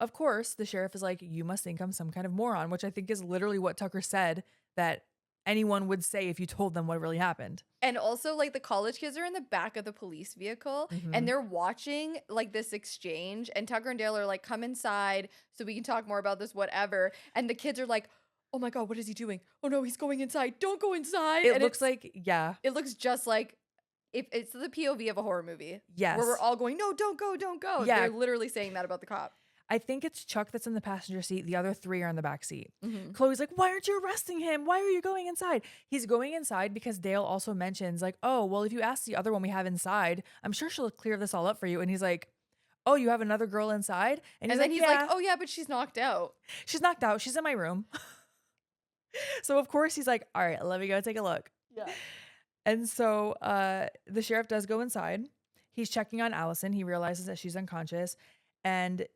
Of course, the sheriff is like, you must think I'm some kind of moron, which I think is literally what Tucker said that anyone would say if you told them what really happened. And also, like, the college kids are in the back of the police vehicle and they're watching, like, this exchange. And Tucker and Dale are like, come inside so we can talk more about this, whatever. And the kids are like, oh my God, what is he doing? Oh no, he's going inside. Don't go inside. It And looks like, yeah. it looks just like if it's the POV of a horror movie. Yes. Where we're all going, no, don't go, don't go. Yeah. They're literally saying that about the cop. I think it's Chuck that's in the passenger seat. The other 3 are in the back seat. Mhm. Chloe's like, why aren't you arresting him? Why are you going inside? He's going inside because Dale also mentions like, oh, well, if you ask the other one we have inside, I'm sure she'll clear this all up for you. And he's like, oh, you have another girl inside? And he's And then like, he's yeah, like, "Oh yeah, but she's knocked out." she's knocked out. She's in my room. So of course he's like, all right, let me go take a look. Yeah. And so the sheriff does go inside. He's checking on Allison. He realizes that she's unconscious. And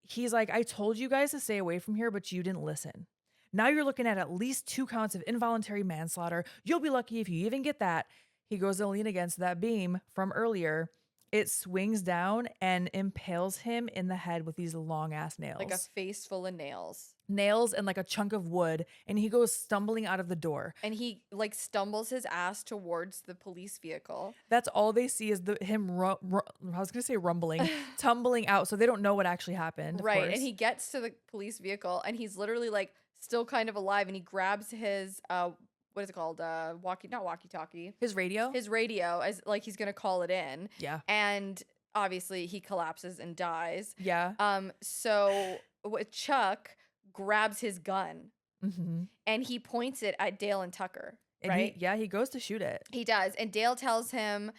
he's like, I told you guys to stay away from here, but you didn't listen. Now you're looking at least 2 counts of involuntary manslaughter. You'll be lucky if you even get that. He goes to lean against that beam from earlier. It swings down and impales him in the head with these long ass nails. Like a face full of nails. Nails and like a chunk of wood. And he goes stumbling out of the door. And he like stumbles his ass towards the police vehicle. That's all they see is him, I was going to say rumbling, tumbling out. So they don't know what actually happened. Right. Course. And he gets to the police vehicle and he's literally like still kind of alive. And he grabs his, what is it called? Not walkie-talkie. His radio? His radio as like he's going to call it in. Yeah. And obviously he collapses and dies. Yeah. So Chuck grabs his gun and he points it at Dale and Tucker. And right? he goes to shoot it. He does. And Dale tells him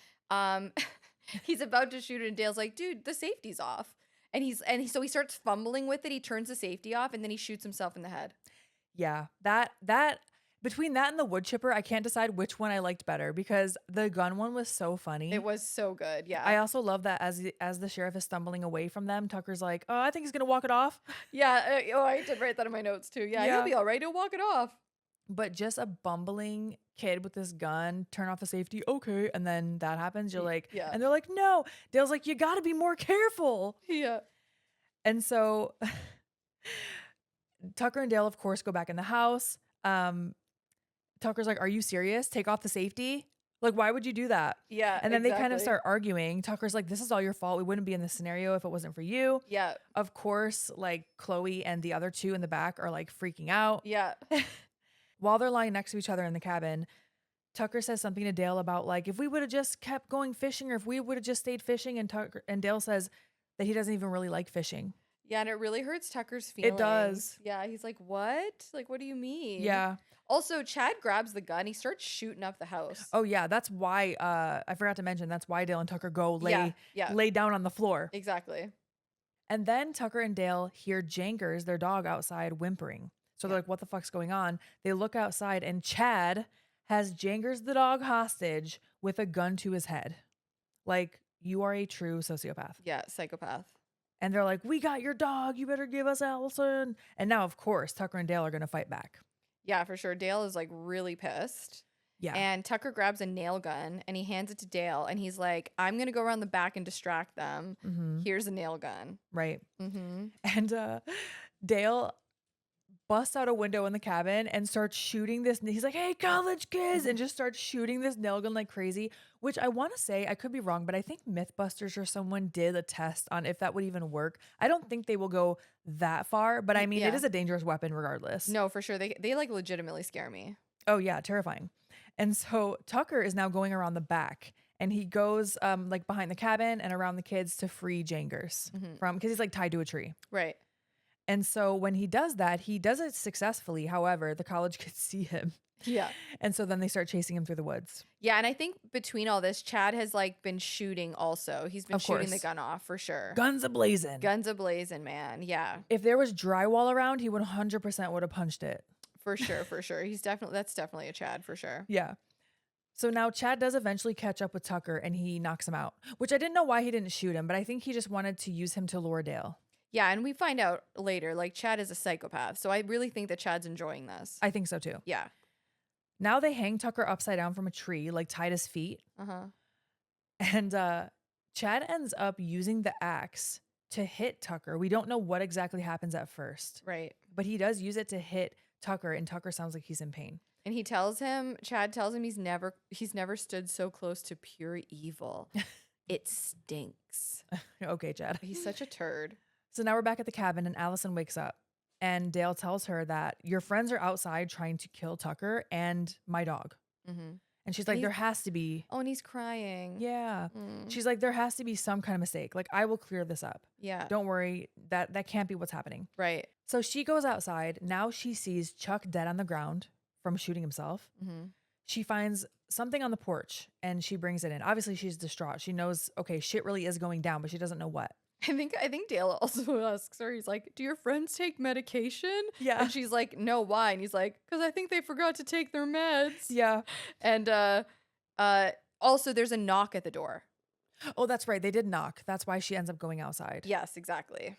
he's about to shoot it and Dale's like, dude, the safety's off. And so he starts fumbling with it. He turns the safety off and then he shoots himself in the head. Yeah. That between that and the wood chipper, I can't decide which one I liked better because the gun one was so funny. It was so good. Yeah. I also love that as the sheriff is stumbling away from them, Tucker's like, oh, I think he's going to walk it off. Yeah. I did write that in my notes too. Yeah. He'll be all right. He'll walk it off. But just a bumbling kid with this gun, turn off the safety, okay. And then that happens. You're like, yeah. And they're like, no. Dale's like, you got to be more careful. Yeah. And so Tucker and Dale, of course, go back in the house. Tucker's like, are you serious? Take off the safety? Like, why would you do that? Yeah. And then they kind of start arguing. Tucker's like, this is all your fault. We wouldn't be in this scenario if it wasn't for you. Yeah. Of course, like Chloe and the other 2 in the back are like freaking out. Yeah. While they're lying next to each other in the cabin, Tucker says something to Dale about like, if we would have just kept going fishing or if we would have just stayed fishing, and Dale says that he doesn't even really like fishing. Yeah, and it really hurts Tucker's feelings. It does. Yeah, he's like, what? Like, what do you mean? Yeah. Also, Chad grabs the gun. He starts shooting up the house. Oh, yeah. That's why, I forgot to mention, that's why Dale and Tucker go lay down on the floor. Exactly. And then Tucker and Dale hear Jankers, their dog, outside whimpering. So they're like, what the fuck's going on? They look outside and Chad has Jankers the dog hostage with a gun to his head. Like, you are a true sociopath. Yeah, psychopath. And they're like, we got your dog. You better give us Allison. And now, of course, Tucker and Dale are going to fight back. Yeah, for sure. Dale is like really pissed. Yeah. And Tucker grabs a nail gun and he hands it to Dale. And he's like, I'm going to go around the back and distract them. Here's a nail gun. Right. And Dale busts out a window in the cabin and starts shooting this. He's like, hey, college kids, and just starts shooting this nail gun like crazy, which I want to say, I could be wrong, but I think Mythbusters or someone did a test on if that would even work. I don't think they will go that far, but I mean, it is a dangerous weapon regardless. No, for sure. They like legitimately scare me. Oh yeah, terrifying. And so Tucker is now going around the back and he goes like behind the cabin and around the kids to free Jankers from, because he's like tied to a tree. Right. And so when he does that, he does it successfully. However, the college kids see him. Yeah. And so then they start chasing him through the woods. Yeah. And I think between all this, Chad has like been shooting also. He's been shooting the gun off for sure. Guns a-blazing. Guns a-blazing, man. Yeah. If there was drywall around, he would 100% would have punched it. For sure. For sure. That's definitely a Chad for sure. Yeah. So now Chad does eventually catch up with Tucker and he knocks him out, which I didn't know why he didn't shoot him, but I think he just wanted to use him to lure Dale. Yeah, and we find out later, like, Chad is a psychopath. So I really think that Chad's enjoying this. I think so, too. Yeah. Now they hang Tucker upside down from a tree, like, tied his feet. And Chad ends up using the axe to hit Tucker. We don't know what exactly happens at first. Right. But he does use it to hit Tucker, and Tucker sounds like he's in pain. And Chad tells him he's never stood so close to pure evil. It stinks. Okay, Chad. He's such a turd. So now we're back at the cabin and Allison wakes up and Dale tells her that your friends are outside trying to kill Tucker and my dog. And she's And like, there has to be. Oh, and he's crying. Yeah. Mm. She's like, there has to be some kind of mistake. Like, I will clear this up. Yeah. Don't worry. That can't be what's happening. Right. So she goes outside. Now she sees Chuck dead on the ground from shooting himself. Mm-hmm. She finds something on the porch and she brings it in. Obviously, she's distraught. She knows, okay, shit really is going down, but she doesn't know what. I think Dale also asks her, he's like, do your friends take medication? Yeah. And she's like, no, why? And he's like, because I think they forgot to take their meds. Yeah. And also there's a knock at the door. Oh, that's right. They did knock. That's why she ends up going outside. Yes, exactly.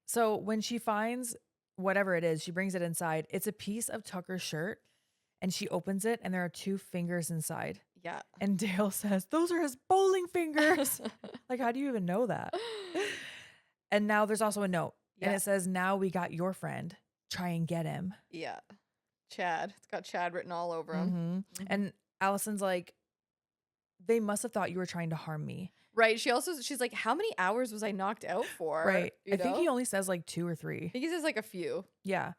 So when she finds whatever it is, she brings it inside. It's a piece of Tucker's shirt and she opens it and there are 2 fingers inside. Yeah. And Dale says, those are his bowling fingers. Like, how do you even know that? And now there's also a note and it says, now we got your friend. Try and get him. Yeah. Chad. It's got Chad written all over him. Mm-hmm. And Allison's like, they must have thought you were trying to harm me. Right. She's like, how many hours was I knocked out for? Right. You I think know? he only says like 2 or 3. I think he says like a few. Yeah.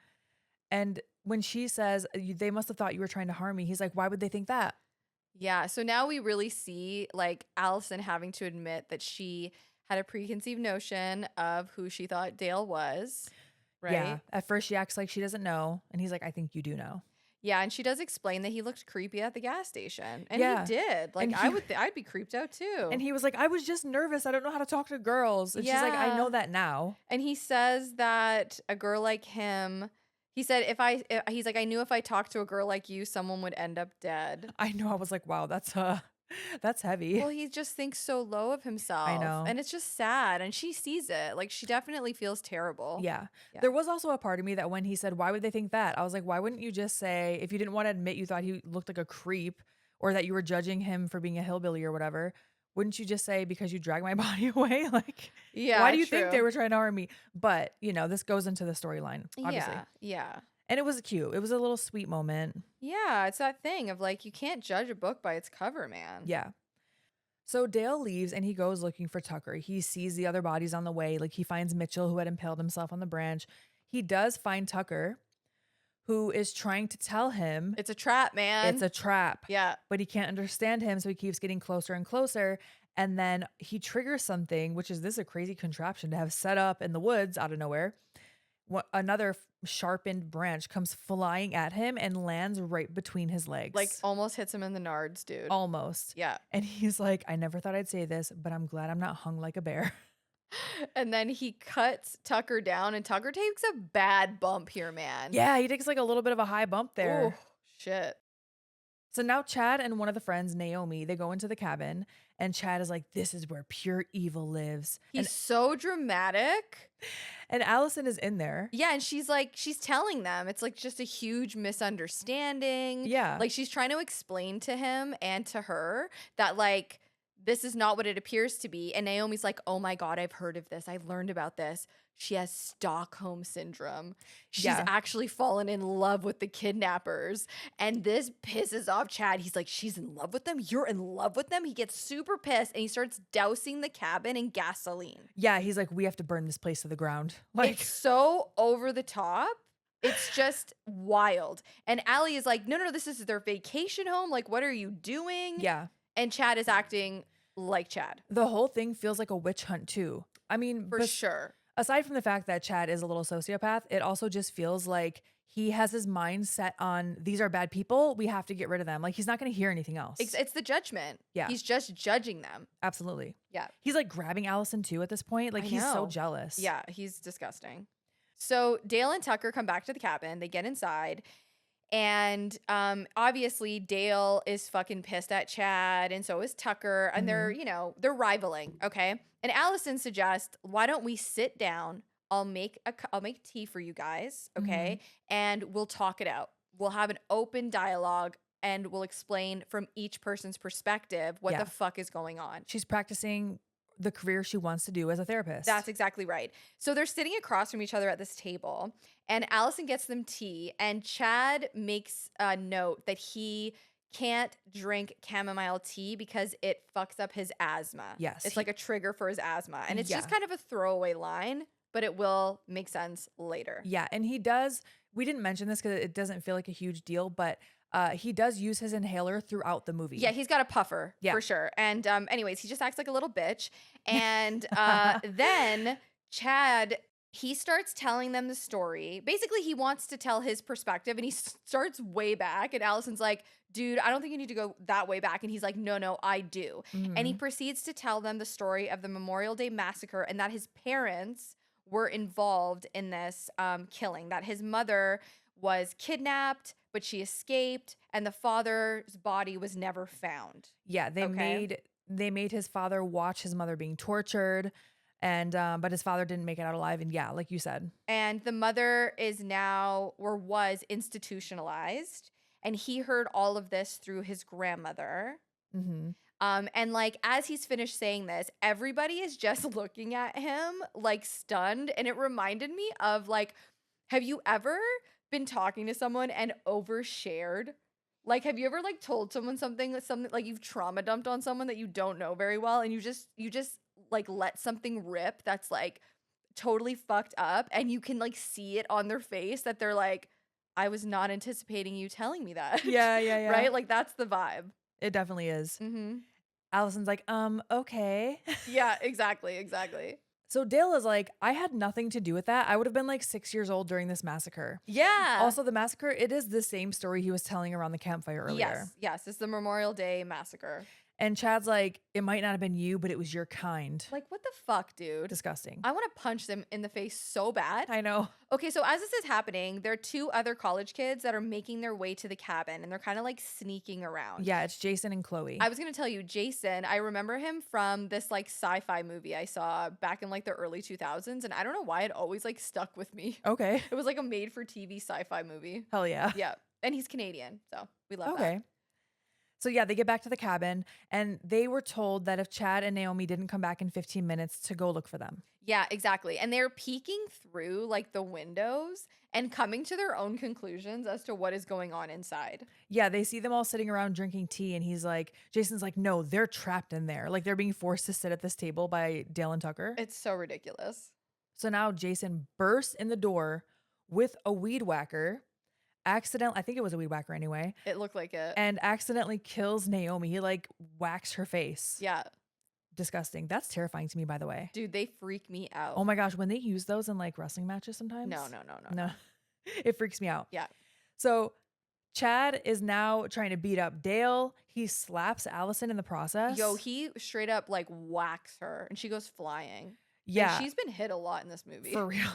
And when she says, they must have thought you were trying to harm me, he's like, why would they think that? Yeah. So now we really see like Allison having to admit that she had a preconceived notion of who she thought Dale was. Right. Yeah. At first she acts like she doesn't know. And he's like, I think you do know. Yeah. And she does explain that he looked creepy at the gas station. And Yeah. he did. Like, And I'd be creeped out too. And he was like, I was just nervous. I don't know how to talk to girls. And she's like, I know that now. And he says that a girl like him, he said, he's like, I knew if I talked to a girl like you, someone would end up dead. I know. I was like, wow, that's heavy. Well, he just thinks so low of himself. I know. And it's just sad. And she sees it. Like, she definitely feels terrible. Yeah. Yeah. There was also a part of me that when he said, why would they think that? I was like, why wouldn't you just say, if you didn't want to admit you thought he looked like a creep or that you were judging him for being a hillbilly or whatever, wouldn't you just say, because you dragged my body away? Like, Yeah. why do you think they were trying to harm me? But, this goes into the storyline, obviously. Yeah. And it was cute. It was a little sweet moment. Yeah. It's that thing of like, you can't judge a book by its cover, man. Yeah. So Dale leaves and he goes looking for Tucker. He sees the other bodies on the way. Like he finds Mitchell, who had impaled himself on the branch. He does find Tucker, who is trying to tell him It's a trap, man. it's a trap. Yeah. But he can't understand him. So he keeps getting closer and closer. And then he triggers something, which is this a crazy contraption to have set up in the woods out of nowhere. Another sharpened branch comes flying at him and lands right between his legs. Like almost hits him in the nards, dude. Almost. Yeah. And he's like, I never thought I'd say this, but I'm glad I'm not hung like a bear. And then he cuts Tucker down and Tucker takes a bad bump here, man. Yeah, he takes like a little bit of a high bump there. Ooh, shit. So now Chad and one of the friends, Naomi, they go into the cabin and Chad is like, this is where pure evil lives. He's so dramatic. And Allison is in there. Yeah, and she's telling them it's like just a huge misunderstanding. Yeah. Like she's trying to explain to him and to her that like this is not what it appears to be. And Naomi's like, oh my God, I've heard of this. I've learned about this. She has Stockholm syndrome. She's actually fallen in love with the kidnappers. And this pisses off Chad. He's like, she's in love with them? You're in love with them? He gets super pissed and he starts dousing the cabin in gasoline. Yeah, he's like, we have to burn this place to the ground. Like, it's so over the top. It's just wild. And Allie is like, no, this is their vacation home. Like, what are you doing? Yeah. And Chad is acting like Chad. The whole thing feels like a witch hunt too. I mean, For sure. Aside from the fact that Chad is a little sociopath, it also just feels like he has his mind set on these are bad people. We have to get rid of them. Like he's not going to hear anything else. It's the judgment. Yeah. He's just judging them. Absolutely. Yeah. He's like grabbing Allison too at this point. Like he's so jealous. Yeah, he's disgusting. So Dale and Tucker come back to the cabin. They get inside. And obviously Dale is fucking pissed at Chad and so is Tucker and they're rivaling, okay? And Allison suggests, why don't we sit down? I'll make tea for you guys, okay? And we'll talk it out. We'll have an open dialogue and we'll explain from each person's perspective what the fuck is going on. She's practicing the career she wants to do as a therapist. That's exactly right. So they're sitting across from each other at this table and Allison gets them tea and Chad makes a note that he can't drink chamomile tea because it fucks up his asthma. Yes. It's like a trigger for his asthma. And it's just kind of a throwaway line, but it will make sense later. Yeah. And we didn't mention this because it doesn't feel like a huge deal, but He does use his inhaler throughout the movie. Yeah, he's got a puffer Yeah. for sure. And anyways, he just acts like a little bitch. And then Chad, he starts telling them the story. Basically, he wants to tell his perspective and he starts way back. And Allison's like, dude, I don't think you need to go that way back. And he's like, no, I do. And he Mhm. proceeds to tell them the story of the Memorial Day massacre and that his parents were involved in this killing, that his mother was kidnapped, but she escaped, and the father's body was never found. Yeah, they made his father watch his mother being tortured, and but his father didn't make it out alive. And yeah, like you said, And the mother is now or was institutionalized, and he heard all of this through his grandmother. hmm And like as he's finished saying this, everybody is just looking at him like stunned. And it reminded me of like, have you ever been talking to someone and overshared? Like, have you ever like told someone something like you've trauma dumped on someone that you don't know very well, and you just like let something rip that's like totally fucked up, and you can like see it on their face that they're like, I was not anticipating you telling me that. yeah. Right? Like that's the vibe. It definitely is. Mm-hmm. Allison's like, okay. Yeah, exactly. So Dale is like, I had nothing to do with that. I would have been like 6 years old during this massacre. Yeah. Also, the massacre, it is the same story he was telling around the campfire earlier. Yes, it's the Memorial Day massacre. And Chad's like, it might not have been you, but it was your kind. Like, what the fuck, dude? Disgusting. I want to punch them in the face so bad. I know. Okay, so as this is happening, there are two other college kids that are making their way to the cabin, and they're kind of like sneaking around. Yeah, it's Jason and Chloe. I was going to tell you, Jason, I remember him from this like sci-fi movie I saw back in like the early 2000s, and I don't know why it always like stuck with me. Okay. It was like a made-for-TV sci-fi movie. Hell yeah. Yeah, and he's Canadian, so we love that. Okay. So yeah, they get back to the cabin, and they were told that if Chad and Naomi didn't come back in 15 minutes to go look for them. Yeah, exactly. And they're peeking through like the windows and coming to their own conclusions as to what is going on inside. Yeah, they see them all sitting around drinking tea, and Jason's like, no, they're trapped in there. Like they're being forced to sit at this table by Dale and Tucker. It's so ridiculous. So now Jason bursts in the door with a weed whacker, I think it was a weed whacker anyway, It looked like it. and accidentally kills Naomi. He like whacks her face. Yeah. Disgusting. That's terrifying to me, by the way. Dude, they freak me out. Oh my gosh, when they use those in like wrestling matches sometimes. No. No. It freaks me out. Yeah. So Chad is now trying to beat up Dale. He slaps Allison in the process. Yo, he straight up like whacks her and she goes flying. yeah, And she's been hit a lot in this movie. for real.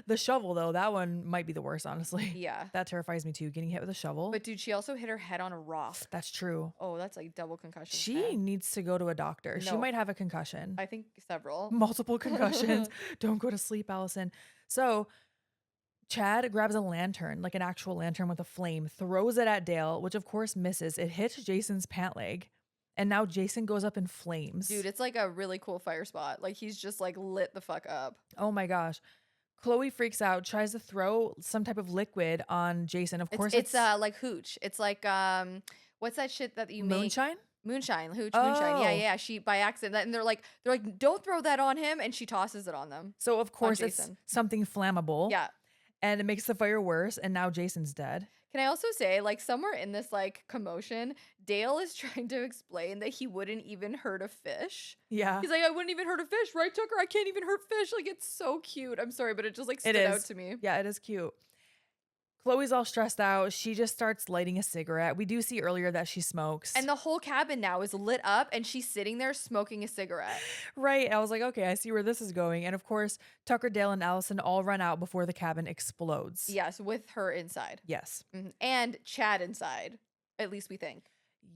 The shovel though, that one might be the worst, honestly. Yeah. That terrifies me too, getting hit with a shovel. But dude, she also hit her head on a rock. That's true. Oh, that's like double concussion. She needs to go to a doctor. She No. might have a concussion. I think several. Multiple concussions. Don't go to sleep, Allison. So Chad grabs a lantern, like an actual lantern with a flame, throws it at Dale, which of course misses. It hits Jason's pant leg. And now Jason goes up in flames. Dude, it's like a really cool fire spot. Like he's just like lit the fuck up. Oh my gosh. Chloe freaks out, tries to throw some type of liquid on Jason. Of course, It's like hooch. It's like what's that shit that you make? moonshine. Moonshine, hooch, moonshine. Oh. Yeah. She by accident, and they're like, don't throw that on him, and she tosses it on them. So of course it's Jason. something flammable. Yeah. And it makes the fire worse. And now Jason's dead. Can I also say, like, somewhere in this like commotion, Dale is trying to explain that he wouldn't even hurt a fish. Yeah. He's like, I wouldn't even hurt a fish, right, Tucker? I can't even hurt fish. Like, it's so cute. I'm sorry, but it just like stood out to me. Yeah, it is cute. Chloe's all stressed out. She just starts lighting a cigarette. We do see earlier that she smokes. And the whole cabin now is lit up, and she's sitting there smoking a cigarette. right. I was like, okay, I see where this is going. And of course, Tucker, Dale, and Allison all run out before the cabin explodes. Yes, with her inside. Yes. Mhm. And Chad inside, at least we think.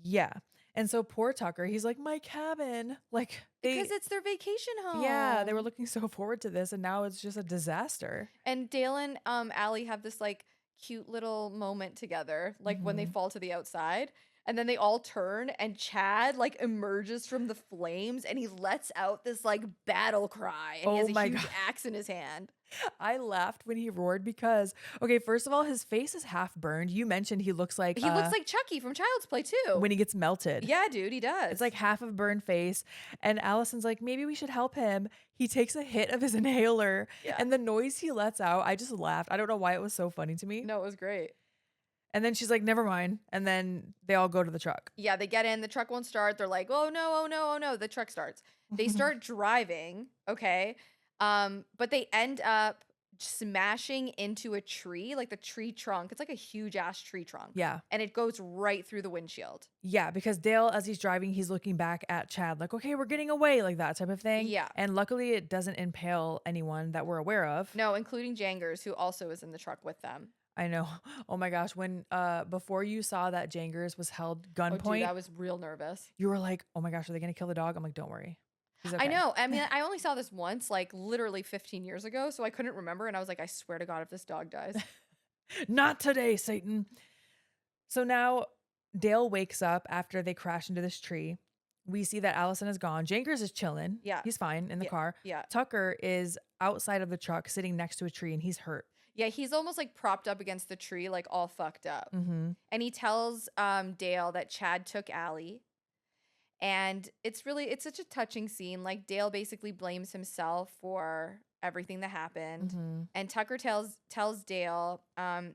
Yeah. And so poor Tucker, he's like, my cabin. Like, Because it's their vacation home. yeah, they were looking so forward to this, and now it's just a disaster. And Dale and Allie have this like cute little moment together, like when they Mhm. fall to the outside. And then they all turn, and Chad like emerges from the flames, and he lets out this like battle cry, and he has Oh a my huge God. axe in his hand. I laughed when he roared because, okay, first of all, his face is half burned. You mentioned he looks like He looks like Chucky from Child's Play too. when he gets melted. Yeah, dude, he does. It's like half of burned face. And Allison's like, maybe we should help him. He takes a hit of his inhaler Yeah. and the noise he lets out, I just laughed. I don't know why it was so funny to me. No, it was great. And then she's like, never mind. And then they all go to the truck. Yeah, they get in, the truck won't start. They're like, oh no, oh no, oh no. The truck starts. They start driving, okay? But they end up smashing into a tree, like the tree trunk. It's like a huge ass tree trunk. Yeah. And it goes right through the windshield. Yeah, because Dale, as he's driving, he's looking back at Chad like, okay, we're getting away, like that type of thing. Yeah. And luckily it doesn't impale anyone that we're aware of. No, including Jangers, who also is in the truck with them. I know. Oh my gosh. When before you saw that Jangers was held Oh, dude, gunpoint, I was real nervous. you were like, oh my gosh, are they gonna kill the dog? I'm like, don't worry. He's okay. I know. I mean, I only saw this once, like literally 15 years ago, so I couldn't remember. And I was like, I swear to God, if this dog dies. Not today, Satan. So now Dale wakes up after they crash into this tree. We see that Allison is gone. Jangers is chilling. Yeah. He's fine in the car. Yeah. Tucker is outside of the truck sitting next to a tree and he's hurt. Yeah, he's almost like propped up against the tree, like all fucked up. Mm-hmm. And he tells Dale that Chad took Allie. And it's such a touching scene. Like Dale basically blames himself for everything that happened. Mm-hmm. And Tucker tells Dale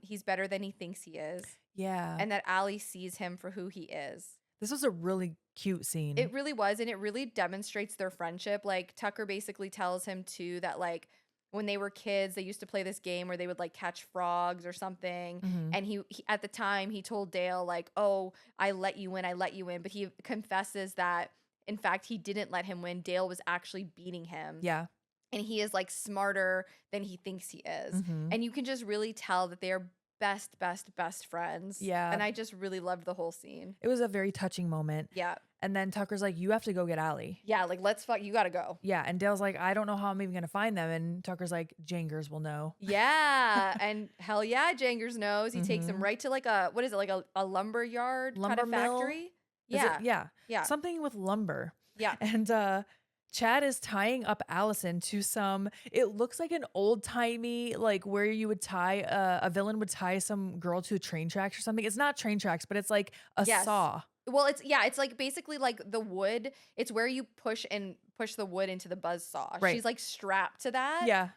he's better than he thinks he is. Yeah. And that Allie sees him for who he is. This was a really cute scene. It really was. And it really demonstrates their friendship. Like Tucker basically tells him too that like when they were kids, they used to play this game where they would like catch frogs or something. Mm-hmm. And he at the time he told Dale like, oh, I let you in. But he confesses that in fact, he didn't let him win. Dale was actually beating him. Yeah. And he is like smarter than he thinks he is. Mm-hmm. And you can just really tell that they are best friends. Yeah. And I just really loved the whole scene. It was a very touching moment. Yeah. And then Tucker's like, you have to go get Allie. Yeah, like you gotta go. Yeah. And Dale's like, I don't know how I'm even gonna find them. And Tucker's like, Jangers will know. Yeah. And hell yeah, Jangers knows. He takes him right to like what is it, like a lumber yard kind Lumber of mill? factory? Is Yeah. it? Yeah. Yeah. Something with lumber. Yeah. And Chad is tying up Allison to some, it looks like an old timey, like where you would tie, a villain would tie some girl to train tracks or something. It's not train tracks, but it's like a Yes. saw. Well, it's like basically like the wood. It's where you push the wood into the buzz saw. Right. She's like strapped to that. Yeah.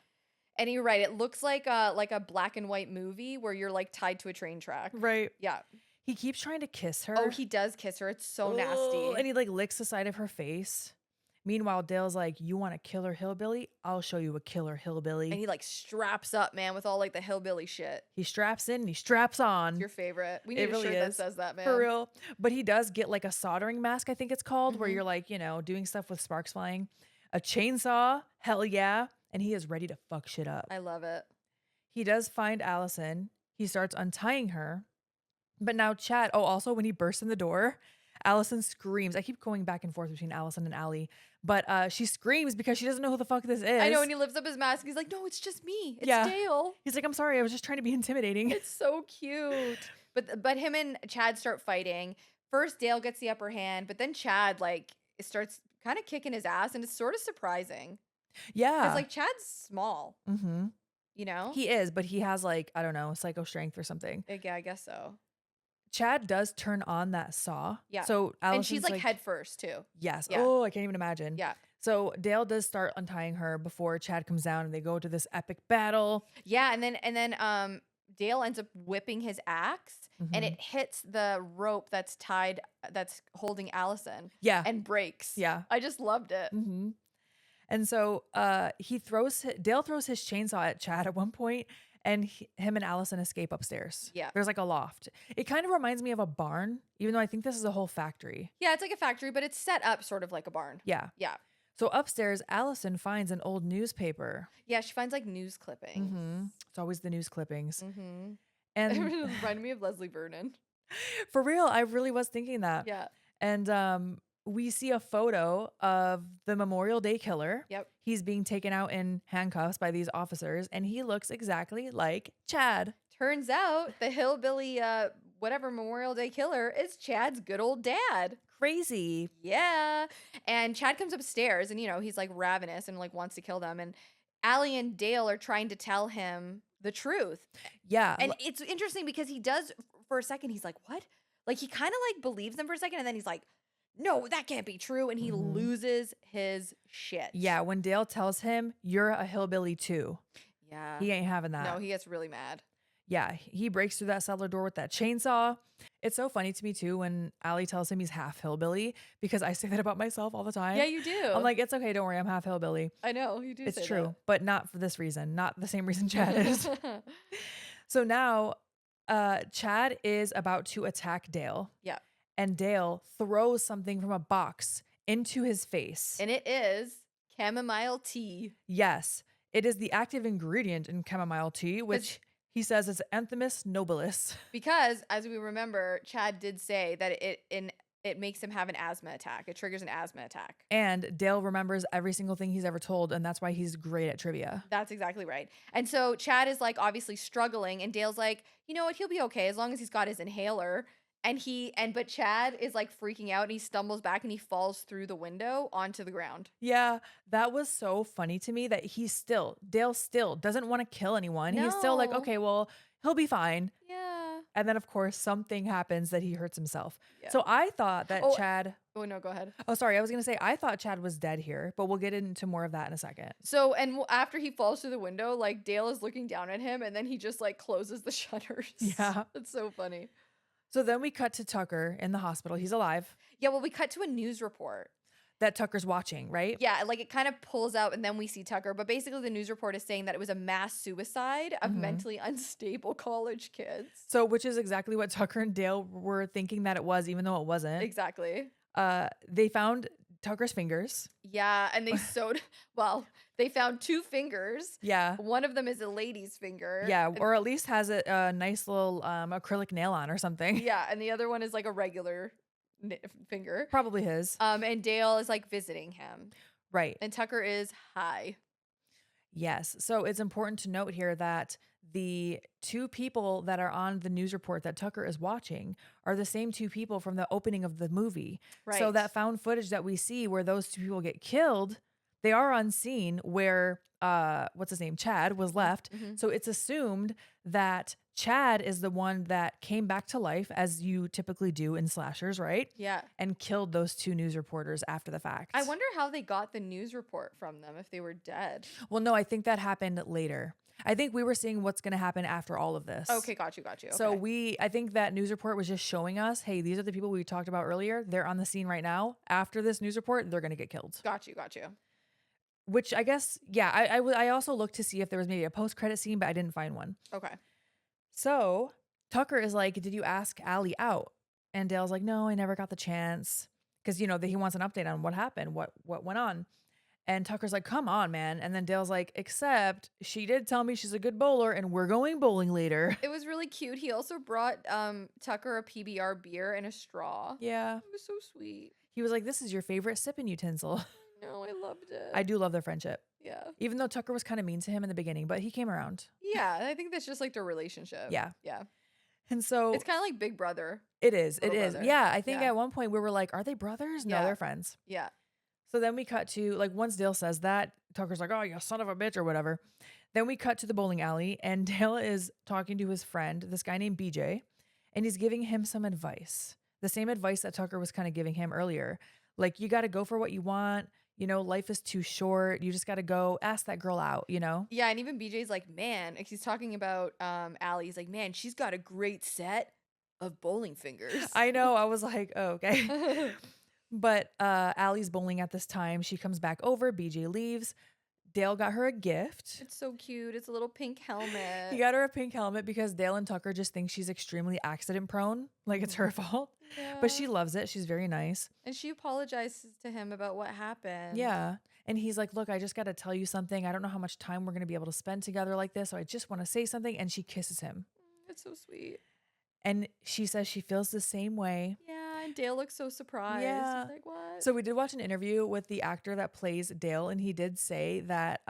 And you're right. It looks like a black and white movie where you're like tied to a train track. Right. Yeah. He keeps trying to kiss her. Oh, he does kiss her. It's so nasty. And he like licks the side of her face. Meanwhile, Dale's like, you want a killer hillbilly? I'll show you a killer hillbilly. And he like straps up, man, with all like the hillbilly shit. He straps in and he straps on. It's your favorite. We need It a really shirt that is. says that, man. For real. But he does get like a soldering mask, I think it's called, where Mhm. you're like, doing stuff with sparks flying. A chainsaw, hell yeah. And he is ready to fuck shit up. I love it. He does find Allison. He starts untying her. But now Chad, also when he bursts in the door, Allison screams. I keep going back and forth between Allison and Allie, but she screams because she doesn't know who the fuck this is. I know, and he lifts up his mask. He's like, no, it's just me. It's Yeah. Dale. He's like, I'm sorry, I was just trying to be intimidating. It's so cute. But him and Chad start fighting. First, Dale gets the upper hand, but then Chad like starts kind of kicking his ass, and it's sort of surprising Yeah. because like Chad's small, Mm-hmm. you know. He is, but he has like, I don't know, psycho strength or something. Yeah, I guess so. Chad does turn on that saw. Yeah. So And Allison's she's like head first too. Yes. Yeah. Oh, I can't even imagine. Yeah. So Dale does start untying her before Chad comes down and they go to this epic battle. Yeah, and then Dale ends up whipping his axe and Mhm. it hits the rope that's holding Allison Yeah. and breaks. Yeah. I just loved it. Mm-hmm. And so Dale throws his chainsaw at Chad at one point, and him and Allison escape upstairs. Yeah. There's like a loft. It kind of reminds me of a barn, even though I think this is a whole factory. Yeah, it's like a factory, but it's set up sort of like a barn. Yeah. Yeah. So upstairs, Allison finds an old newspaper. Yeah, she finds like news clippings. Mm-hmm. It's always the news clippings. Mm-hmm. And It reminded me of Leslie Vernon. for real, I really was thinking that. Yeah. And we see a photo of the Memorial Day killer. Yep. He's being taken out in handcuffs by these officers, and he looks exactly like Chad. Turns out the hillbilly, whatever Memorial Day killer is Chad's good old dad. Crazy. Yeah. And Chad comes upstairs and, he's like ravenous and like wants to kill them. And Allie and Dale are trying to tell him the truth. Yeah. And it's interesting because he does, for a second, he's like, what? Like he kind of like believes them for a second and then he's like, no, that can't be true. And he loses his shit. Yeah. When Dale tells him, you're a hillbilly too. Yeah. He ain't having that. No, he gets really mad. Yeah, he breaks through that cellar door with that chainsaw. It's so funny to me too when Allie tells him he's half hillbilly because I say that about myself all the Yeah, time. you I'm do. like, it's okay, don't worry, I'm half hillbilly. I know you do It's say true, but not for this reason, not the same reason Chad is. that. So now Chad is about to attack Dale, Yeah. and Dale throws something from a box into his face. And it is chamomile tea. Yes, it is the active ingredient in chamomile tea, which he says is Anthemis nobilis. Because as we remember, Chad did say that it makes him have an asthma attack. It triggers an asthma attack. And Dale remembers every single thing he's ever told, and that's why he's great at trivia. That's exactly right. And so Chad is like obviously struggling, and Dale's like, you know what, he'll be okay as long as he's got his inhaler. But Chad is like freaking out, and he stumbles back and he falls through the window onto the ground. Yeah, that was so funny to me that Dale still doesn't want to kill anyone. He's still like, No. okay, well, he'll be fine. Yeah. And then, of course, something happens that he hurts himself. Yeah. So I thought that Oh. Chad. Oh no, go ahead. Oh, sorry. I was going to say, I thought Chad was dead here, but we'll get into more of that in a second. So, and after he falls through the window, like Dale is looking down at him, and then he just like closes the shutters. Yeah. It's so funny. So then we cut to Tucker in the hospital. He's alive. Yeah, well, we cut to a news report. That Tucker's watching, right? Yeah, like it kind of pulls out, and then we see Tucker. But basically, the news report is saying that it was a mass suicide of mentally unstable college kids. So, which is exactly what Tucker and Dale were thinking that it was, even though it wasn't. Exactly. They found Tucker's fingers. Yeah, and they found 2 fingers. Yeah. One of them is a lady's finger. Yeah, or at least has a nice little acrylic nail on or something. Yeah, and the other one is like a regular finger. Probably his. And Dale is like visiting him. Right. And Tucker is high. Yes. So it's important to note here that the 2 people that are on the news report that Tucker is watching are the same 2 people from the opening of the movie. Right. So that found footage that we see where those 2 people get killed, they are on scene where what's his name? Chad was left. Mhm. So it's assumed that Chad is the one that came back to life, as you typically do in slashers, right? Yeah. And killed those 2 news reporters after the fact. I wonder how they got the news report from them if they were dead. Well, no, I think that happened later. I think we were seeing what's going to happen after all of this. Okay, got you. So Okay. I think that news report was just showing us, hey, these are the people we talked about earlier. They're on the scene right now. After this news report, they're going to get killed. Got you. Which I guess, yeah, I also looked to see if there was maybe a post-credit scene, but I didn't find one. Okay. So Tucker is like, did you ask Allie out? And Dale's like, no, I never got the chance. Because, you know, he wants an update on what happened, what went on. And Tucker's like, come on, man. And then Dale's like, except she did tell me she's a good bowler and we're going bowling later. It was really cute. He also brought Tucker a PBR beer and a straw. Yeah. It was so sweet. He was like, this is your favorite sipping utensil. No, I loved it. I do love their friendship. Yeah. Even though Tucker was kind of mean to him in the beginning, but he came around. Yeah, I think that's just like their relationship. Yeah. Yeah. And so It's kind of like Big Brother. it is. little brother. Yeah. I think Yeah. at one point we were like, are they brothers? No, Yeah. they're friends. Yeah. So then we cut to, like, once Dale says that, Tucker's like, oh, you son of a bitch or whatever. Then we cut to the bowling alley and Dale is talking to his friend, this guy named BJ, and he's giving him some advice. The same advice that Tucker was kind of giving him earlier. Like, you got to go for what you want. You know, life is too short. You just got to go ask that girl out, you know? Yeah, and even BJ's like, man, like, he's talking about Allie. He's like, man, she's got a great set of bowling fingers. I know. I was like, oh, okay. But Allie's bowling at this time. She comes back over. BJ leaves. Dale got her a gift. It's so cute. It's a little pink helmet. He got her a pink helmet because Dale and Tucker just think she's extremely accident prone. Like it's her fault. But she Yeah. loves it. She's very nice. And she apologizes to him about what happened. Yeah. And he's like, look, I just got to tell you something. I don't know how much time we're going to be able to spend together like this. So I just want to say something. And she kisses him. It's so sweet. And she says she feels the same way. Yeah, and Dale looks so surprised. Yeah. He's like, what? So we did watch an interview with the actor that plays Dale, and he did say that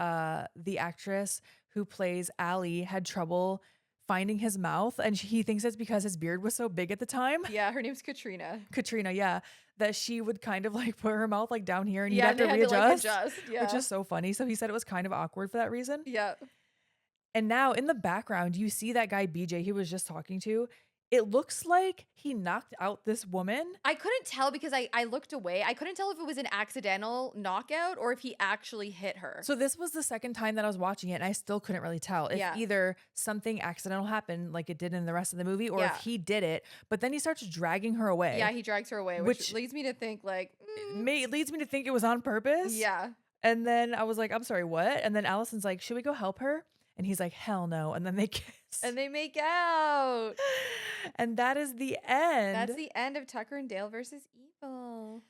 the actress who plays Allie had trouble finding his mouth, and he thinks it's because his beard was so big at the time. Yeah, her name's Katrina. Katrina, yeah, that she would kind of like put her mouth like down here, and Yeah, you'd have to they had readjust, to, like, adjust. Yeah. which is so funny. So he said it was kind of awkward for that reason. Yeah. And now in the background, you see that guy BJ he was just talking to. It looks like he knocked out this woman. I couldn't tell because I looked away. I couldn't tell if it was an accidental knockout or if he actually hit her. So this was the second time that I was watching it, and I still couldn't really tell if Yeah. either something accidental happened like it did in the rest of the movie, or if Yeah. he did it, but then he starts dragging her away. Yeah, he drags her away, which leads me to think like, It leads me to think it was on purpose. yeah. And then I was like, I'm sorry, what? And then Allison's like, should we go help her? And he's like, hell no. And then they kiss. And they make out. And that is the end. That's the end of Tucker and Dale versus Evil.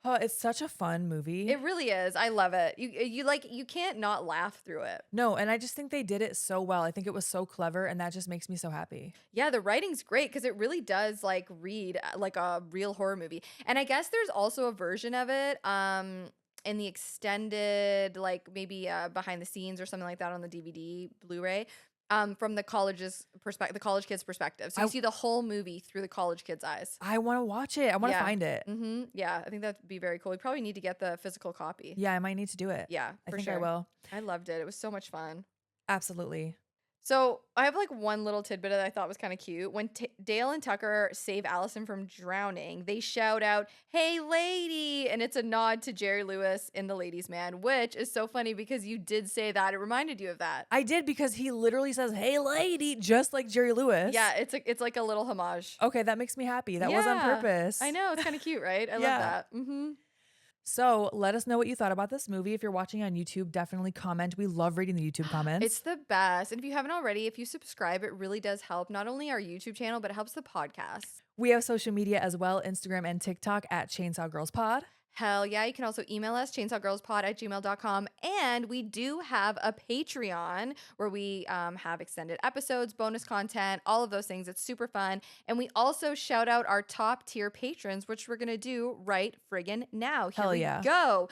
Oh, it's such a fun movie. It really is. I love it. You can't not laugh through it. No, and I just think they did it so well. I think it was so clever, and that just makes me so happy. Yeah, the writing's great because it really does like read like a real horror movie. And I guess there's also a version of it in the extended, like maybe behind the scenes or something like that on the DVD Blu-ray. From the college's perspective, the college kid's perspective. So you see the whole movie through the college kid's eyes. I want to watch it. I want to find it. Mm-hmm. Yeah, I think that'd be very cool. We probably need to get the physical copy. Yeah, I might need to do it. Yeah, I for think sure. I will. I loved it. It was so much fun. Absolutely. So I have like one little tidbit that I thought was kind of cute. When Dale and Tucker save Allison from drowning, they shout out, "Hey, lady!" And it's a nod to Jerry Lewis in The Ladies' Man, which is so funny because you did say that. It reminded you of that. I did, because he literally says, "Hey, lady," just like Jerry Lewis. Yeah, it's like a little homage. Okay, that makes me happy. That was on Yeah. purpose. I know. It's kind of cute, right? I love Yeah. that. Mm-hmm. So let us know what you thought about this movie. If you're watching on YouTube, definitely comment. We love reading the YouTube comments. It's the best. And if you haven't already, if you subscribe, it really does help not only our YouTube channel, but it helps the podcast. We have social media as well, Instagram and TikTok at Chainsaw Girls Pod. Hell yeah. You can also email us, chainsawgirlspod@gmail.com. And we do have a Patreon where we have extended episodes, bonus content, all of those things. It's super fun. And we also shout out our top tier patrons, which we're going to do right friggin' now. Here Hell we yeah. go.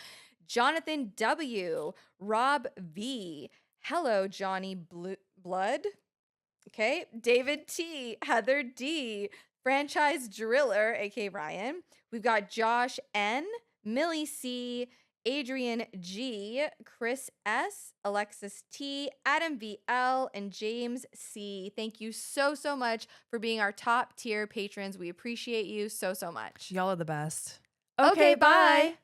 Jonathan W., Rob V., Hello Johnny Blood. Okay. David T., Heather D., Franchise Driller, aka Ryan. We've got Josh N., Millie C., Adrian G., Chris S., Alexis T., Adam VL, and James C. Thank you so much for being our top tier patrons. We appreciate you so much. Y'all are the best. Okay, bye.